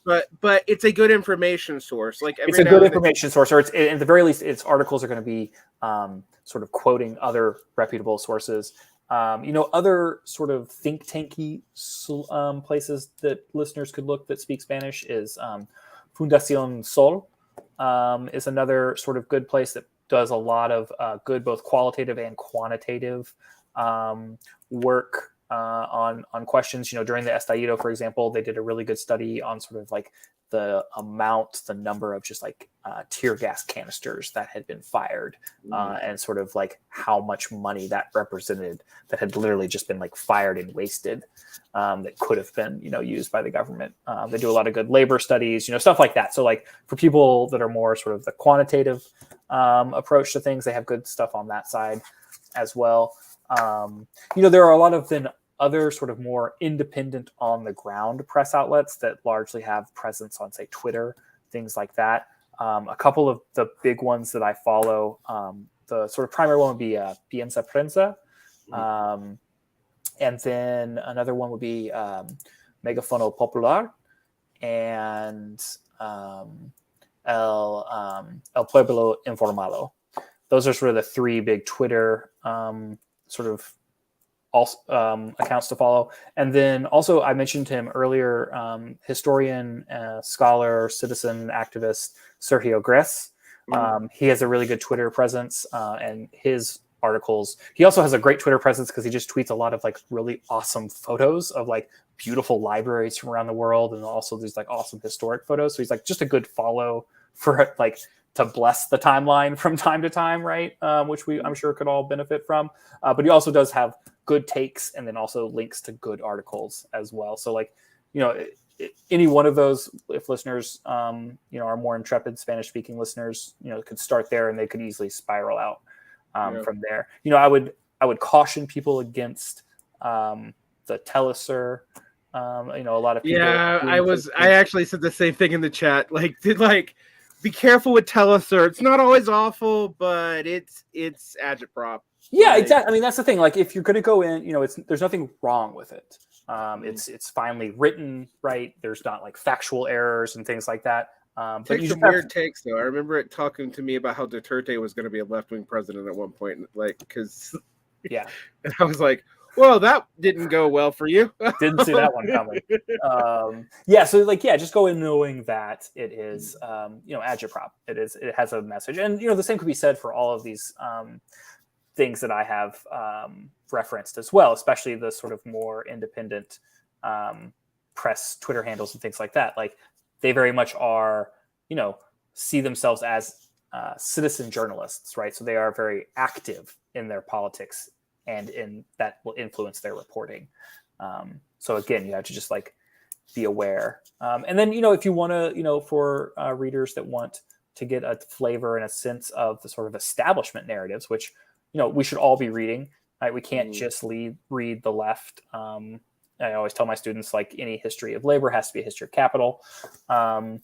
But it's a good information source. It's a good information source, or it's at the very least, its articles are going to be sort of quoting other reputable sources. Other sort of think tanky places that listeners could look that speak Spanish is Fundación Sol is another sort of good place that does a lot of good, both qualitative and quantitative work on questions. During the Estallido, for example, they did a really good study on sort of the number of just tear gas canisters that had been fired, and sort of how much money that represented that had literally just been fired and wasted, that could have been used by the government. They do a lot of good labor studies, stuff like that. So for people that are more sort of the quantitative approach to things, they have good stuff on that side as well. There are a lot of other sort of more independent on the ground press outlets that largely have presence on, say, Twitter, things like that. A couple of the big ones that I follow, the sort of primary one would be Piensa Prensa. And then another one would be Megafono Popular and El Pueblo Informado. Those are sort of the three big Twitter sort of also accounts to follow. And then also I mentioned him earlier, historian, scholar, citizen, activist Sergio Gress. He has a really good Twitter presence, and his articles. He also has a great Twitter presence because he just tweets a lot of like really awesome photos of like beautiful libraries from around the world, and also these like awesome historic photos. So he's like just a good follow for like to bless the timeline from time to time, right? Which I'm sure could all benefit from. But he also does have good takes, and then also links to good articles as well. So like, any one of those, if listeners, are more intrepid Spanish speaking listeners, could start there, and they could easily spiral out from there. I would caution people against the Telesur. A lot of people. Yeah, I actually said the same thing in the chat. Like, be careful with Telesur. It's not always awful, but it's agitprop. Yeah, exactly. I mean, that's the thing. Like, if you're going to go in, there's nothing wrong with it. It's finely written, right? There's not like factual errors and things like that. But you some weird takes, though. I remember it talking to me about how Duterte was going to be a left-wing president at one point, like, because yeah, and I was like, well, that didn't go well for you. Didn't see that one coming. So just go in knowing that it is, agitprop. It has a message, and the same could be said for all of these things that I have referenced as well, especially the sort of more independent press Twitter handles and things like that. Like, they very much are, see themselves as citizen journalists, right? So they are very active in their politics, and that will influence their reporting. So again, you have to just like be aware. And then, if you want to, for readers that want to get a flavor and a sense of the sort of establishment narratives, which, we should all be reading, right? We can't just read the left. I always tell my students, like, any history of labor has to be a history of capital, and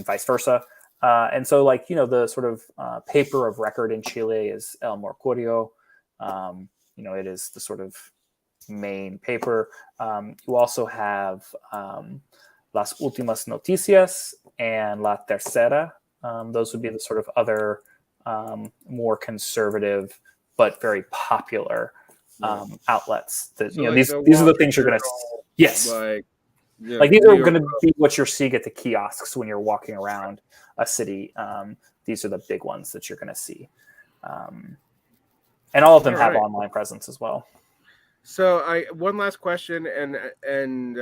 vice versa. And so, like, the sort of paper of record in Chile is El Mercurio. It is the sort of main paper. You also have Las Últimas Noticias and La Tercera. Those would be the sort of other more conservative but very popular outlets. That so, like, these are the things you're going to. Yes. Like these are going to be what you're seeing at the kiosks when you're walking around a city. These are the big ones that you're going to see. And all of them have online presence as well. So one last question, and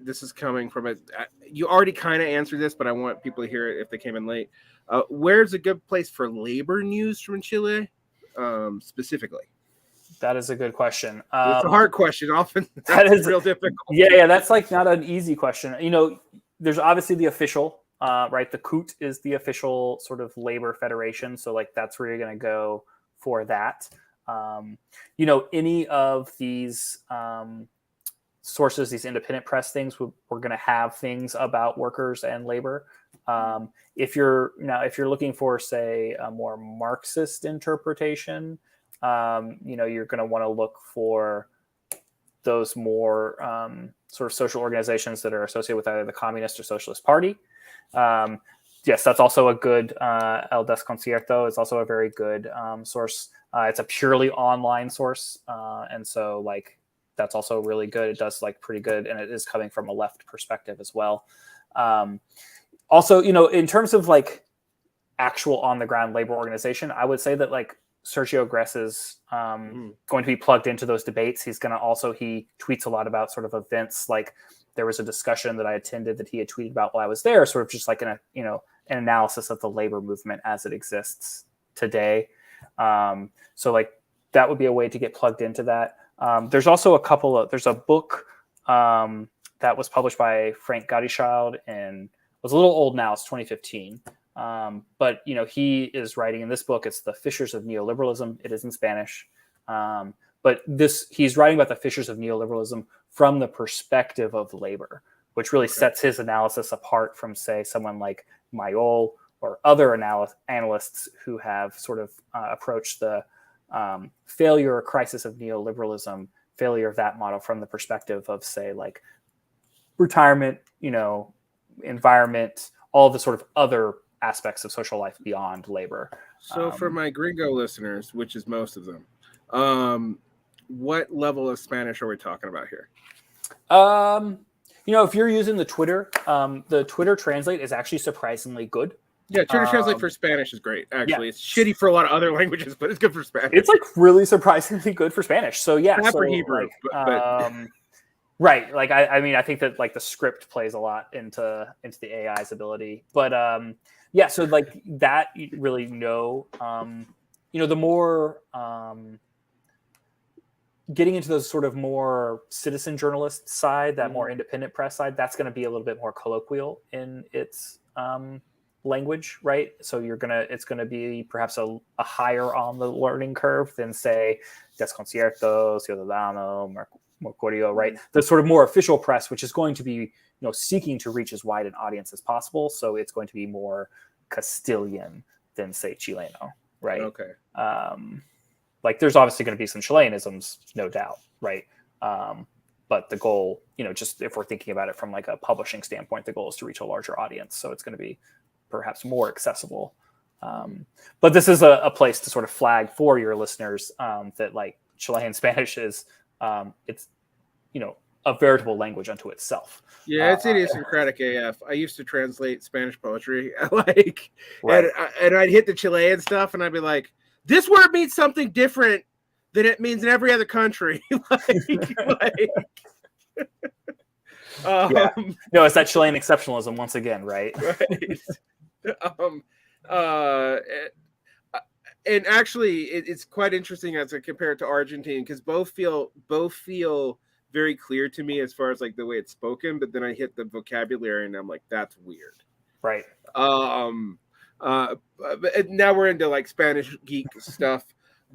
this is coming from it. You already kind of answered this, but I want people to hear it if they came in late. Where's a good place for labor news from Chile, specifically? That is a good question. It's a hard question. Often that is real difficult. Yeah, that's like not an easy question. There's obviously the official, right? The CUT is the official sort of labor federation, so like that's where you're going to go for that. Any of these sources, these independent press things, we're going to have things about workers and labor. If you're looking for, say, a more Marxist interpretation, you're going to want to look for those more sort of social organizations that are associated with either the Communist or Socialist Party. Yes, that's also a good El Desconcierto is also a very good source. It's a purely online source, and so like that's also really good. It does like pretty good, and it is coming from a left perspective as well. Also, in terms of like actual on the ground labor organization, I would say that like Sergio Gress is going to be plugged into those debates. He tweets a lot about sort of events. Like there was a discussion that I attended that he had tweeted about while I was there, sort of just like an analysis of the labor movement as it exists today. So like that would be a way to get plugged into that. There's also there's a book that was published by Frank Gotteschild and was a little old now. It's 2015. But he is writing in this book. It's The Fissures of Neoliberalism. It is in Spanish. But he's writing about the fissures of neoliberalism from the perspective of labor, which really sets his analysis apart from, say, someone like Mayol or other analysts who have sort of approached the failure or crisis of neoliberalism, failure of that model from the perspective of, say, like retirement, environment, all the sort of other aspects of social life beyond labor. So for my gringo listeners, which is most of them, What level of Spanish are we talking about here? If you're using the Twitter Translate is actually surprisingly good. Yeah, Twitter Translate for Spanish is great. Actually, yeah. It's shitty for a lot of other languages, but it's good for Spanish. It's like really surprisingly good for Spanish. So yeah, not so, for Hebrew, but right. Like I think that like the script plays a lot into the AI's ability, but yeah. So like that, you really know, the more getting into those sort of more citizen journalist side, that more independent press side, that's going to be a little bit more colloquial in its language, right? So it's gonna be perhaps a higher on the learning curve than say Desconcierto, Ciudadano, Mercurio, right? The sort of more official press, which is going to be seeking to reach as wide an audience as possible. So it's going to be more Castilian than say Chileno, right? Okay. Like there's obviously going to be some Chileanisms, no doubt, right? But the goal, just if we're thinking about it from like a publishing standpoint, the goal is to reach a larger audience. So it's going to be perhaps more accessible. But this is a place to sort of flag for your listeners that like Chilean Spanish is, it's, a veritable language unto itself. Yeah, it's idiosyncratic AF. I used to translate Spanish poetry, right. and I'd hit the Chilean stuff, and I'd be like, this word means something different than it means in every other country. Yeah. No, it's that Chilean exceptionalism once again, right? Right. And actually, it's quite interesting as I compare it to Argentine because both feel very clear to me as far as like the way it's spoken, but then I hit the vocabulary and I'm like, that's weird. Right. But now we're into like Spanish geek stuff,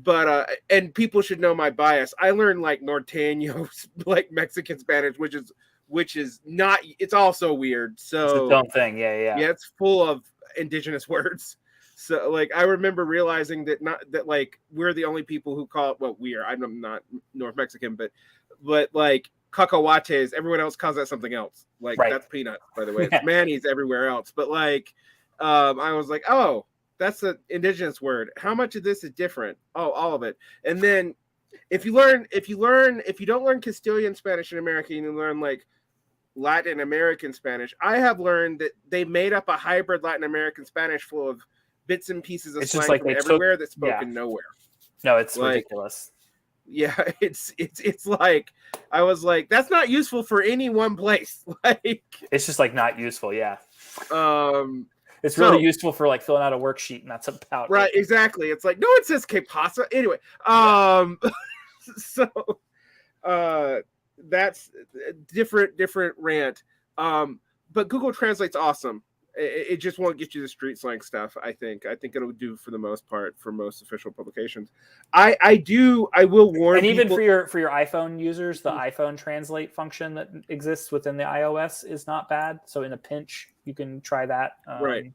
but and people should know my bias. I learned like norteño, like Mexican Spanish, which is not. It's also weird. So it's its own thing. Yeah. It's full of indigenous words. So like I remember realizing that like we're the only people who call it. Well, I'm not North Mexican, but like cacahuates, everyone else calls that something else. Like that's peanuts, by the way. It's mayonnaise everywhere else. But like, I was like, oh, that's an indigenous word. How much of this is different? Oh, all of it. And then if you don't learn Castilian Spanish in America, you learn like Latin American Spanish. I have learned that they made up a hybrid Latin American Spanish full of bits and pieces of slang like from everywhere that's spoken nowhere. No, it's like, ridiculous. Yeah, it's like I was like, that's not useful for any one place. Like it's just like not useful. Yeah. It's really useful for like filling out a worksheet, and that's about right. It. Exactly. It's like no, it says que pasa anyway. So that's different rant. But Google Translate's awesome. It just won't get you the street slang stuff. I think it'll do for the most part for most official publications. I will warn. And even for your iPhone users, the iPhone Translate function that exists within the iOS is not bad. So in a pinch, you can try that. Right.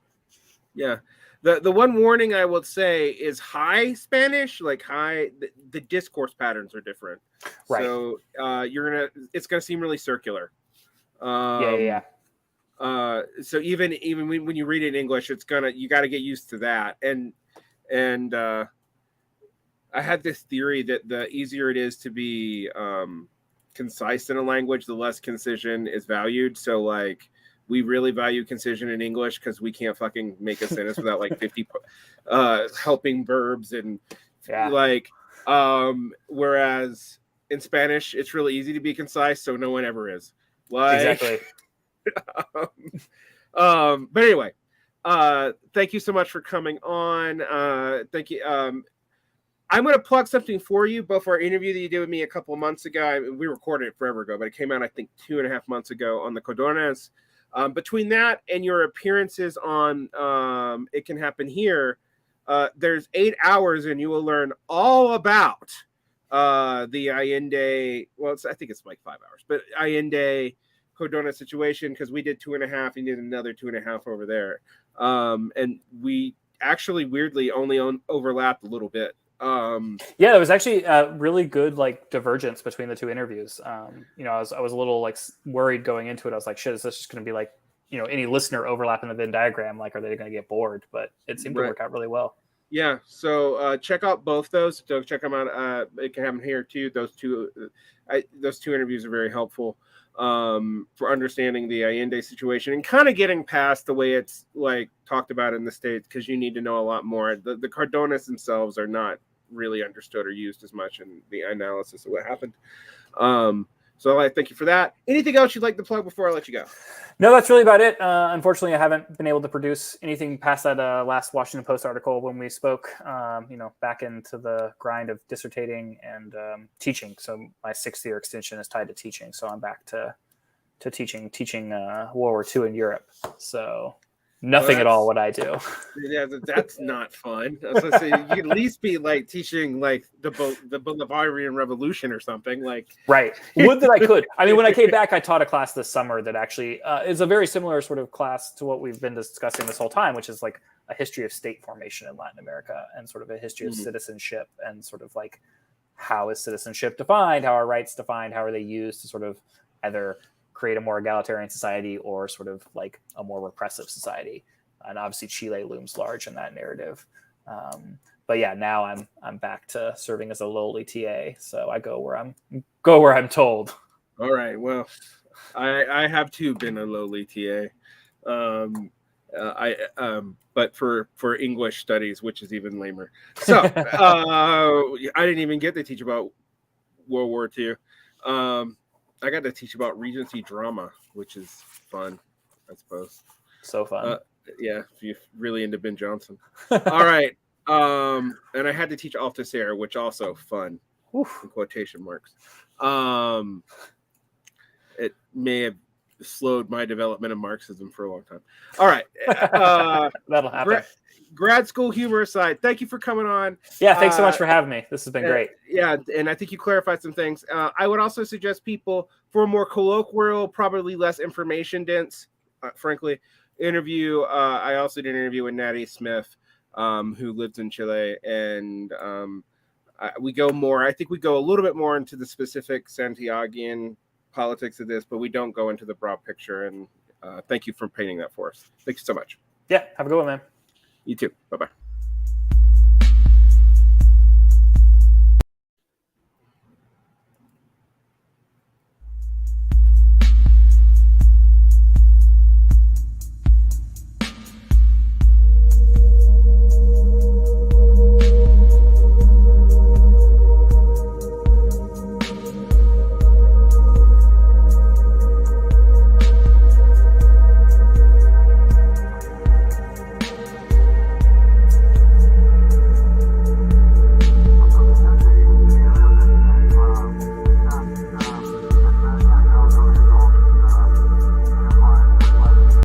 Yeah. The one warning I would say is high Spanish, like high. The discourse patterns are different. Right. So it's gonna seem really circular. Yeah. So even when you read it in English, you got to get used to that. And I had this theory that the easier it is to be concise in a language, the less concision is valued. So like we really value concision in English because we can't fucking make a sentence without like 50 helping verbs and like whereas in Spanish it's really easy to be concise, so no one ever is. Like, exactly. But anyway, thank you so much for coming on. Thank you. I'm going to plug something for you, both our interview that you did with me a couple of months ago. We recorded it forever ago, but it came out, I think, 2.5 months ago on the Cordones. Between that and your appearances on It Can Happen Here, there's 8 hours and you will learn all about the Allende. Well, I think it's like 5 hours, but Allende Cordones situation, because we did 2.5 and did another 2.5 over there. And we actually weirdly only overlapped a little bit. There was actually a really good like divergence between the two interviews. I was a little like worried going into it. I was like, shit, is this just going to be like, any listener overlap in the Venn diagram? Like, are they going to get bored? But it seemed to work out really well. Yeah, so check out both those. So check them out. It can happen here too. Those two interviews are very helpful for understanding the Allende situation and kind of getting past the way it's like talked about in the States, because you need to know a lot more. The Cordones themselves are not really understood or used as much in the analysis of what happened. So I thank you for that. Anything else you'd like to plug before I let you go? No, that's really about it. Unfortunately, I haven't been able to produce anything past that last Washington Post article when we spoke, back into the grind of dissertating and teaching. So my 6th-year extension is tied to teaching. So I'm back to teaching World War II in Europe. So nothing at all what I do. Yeah, that's not fun. I was gonna say, you could at least be like teaching like the Bolivarian Revolution or something. Like, right. Would that I could. I mean, when I came back, I taught a class this summer that actually is a very similar sort of class to what we've been discussing this whole time, which is like a history of state formation in Latin America and sort of a history of citizenship and sort of like how is citizenship defined, how are rights defined, how are they used to sort of either create a more egalitarian society or sort of like a more repressive society. And obviously Chile looms large in that narrative. But yeah, now I'm back to serving as a lowly TA. So I go where I'm told. All right. Well, I have too been a lowly TA. But for English studies, which is even lamer. So I didn't even get to teach about World War II. I got to teach about Regency drama, which is fun, I suppose. So fun. Yeah, if you're really into Ben Jonson. All right. And I had to teach Althusser, which also fun. Oof. In quotation marks. It may have slowed my development of Marxism for a long time. All right. That'll happen. Grad school humor aside, thank you for coming on. Yeah, thanks so much for having me. This has been great. Yeah, and I think you clarified some things. I would also suggest people for a more colloquial, probably less information dense, frankly, interview. I also did an interview with Natty Smith, who lives in Chile, and we go more. I think we go a little bit more into the specific Santiagoan politics of this, but we don't go into the broad picture. And thank you for painting that for us. Thank you so much. Yeah, have a good one, man. You too. Bye-bye.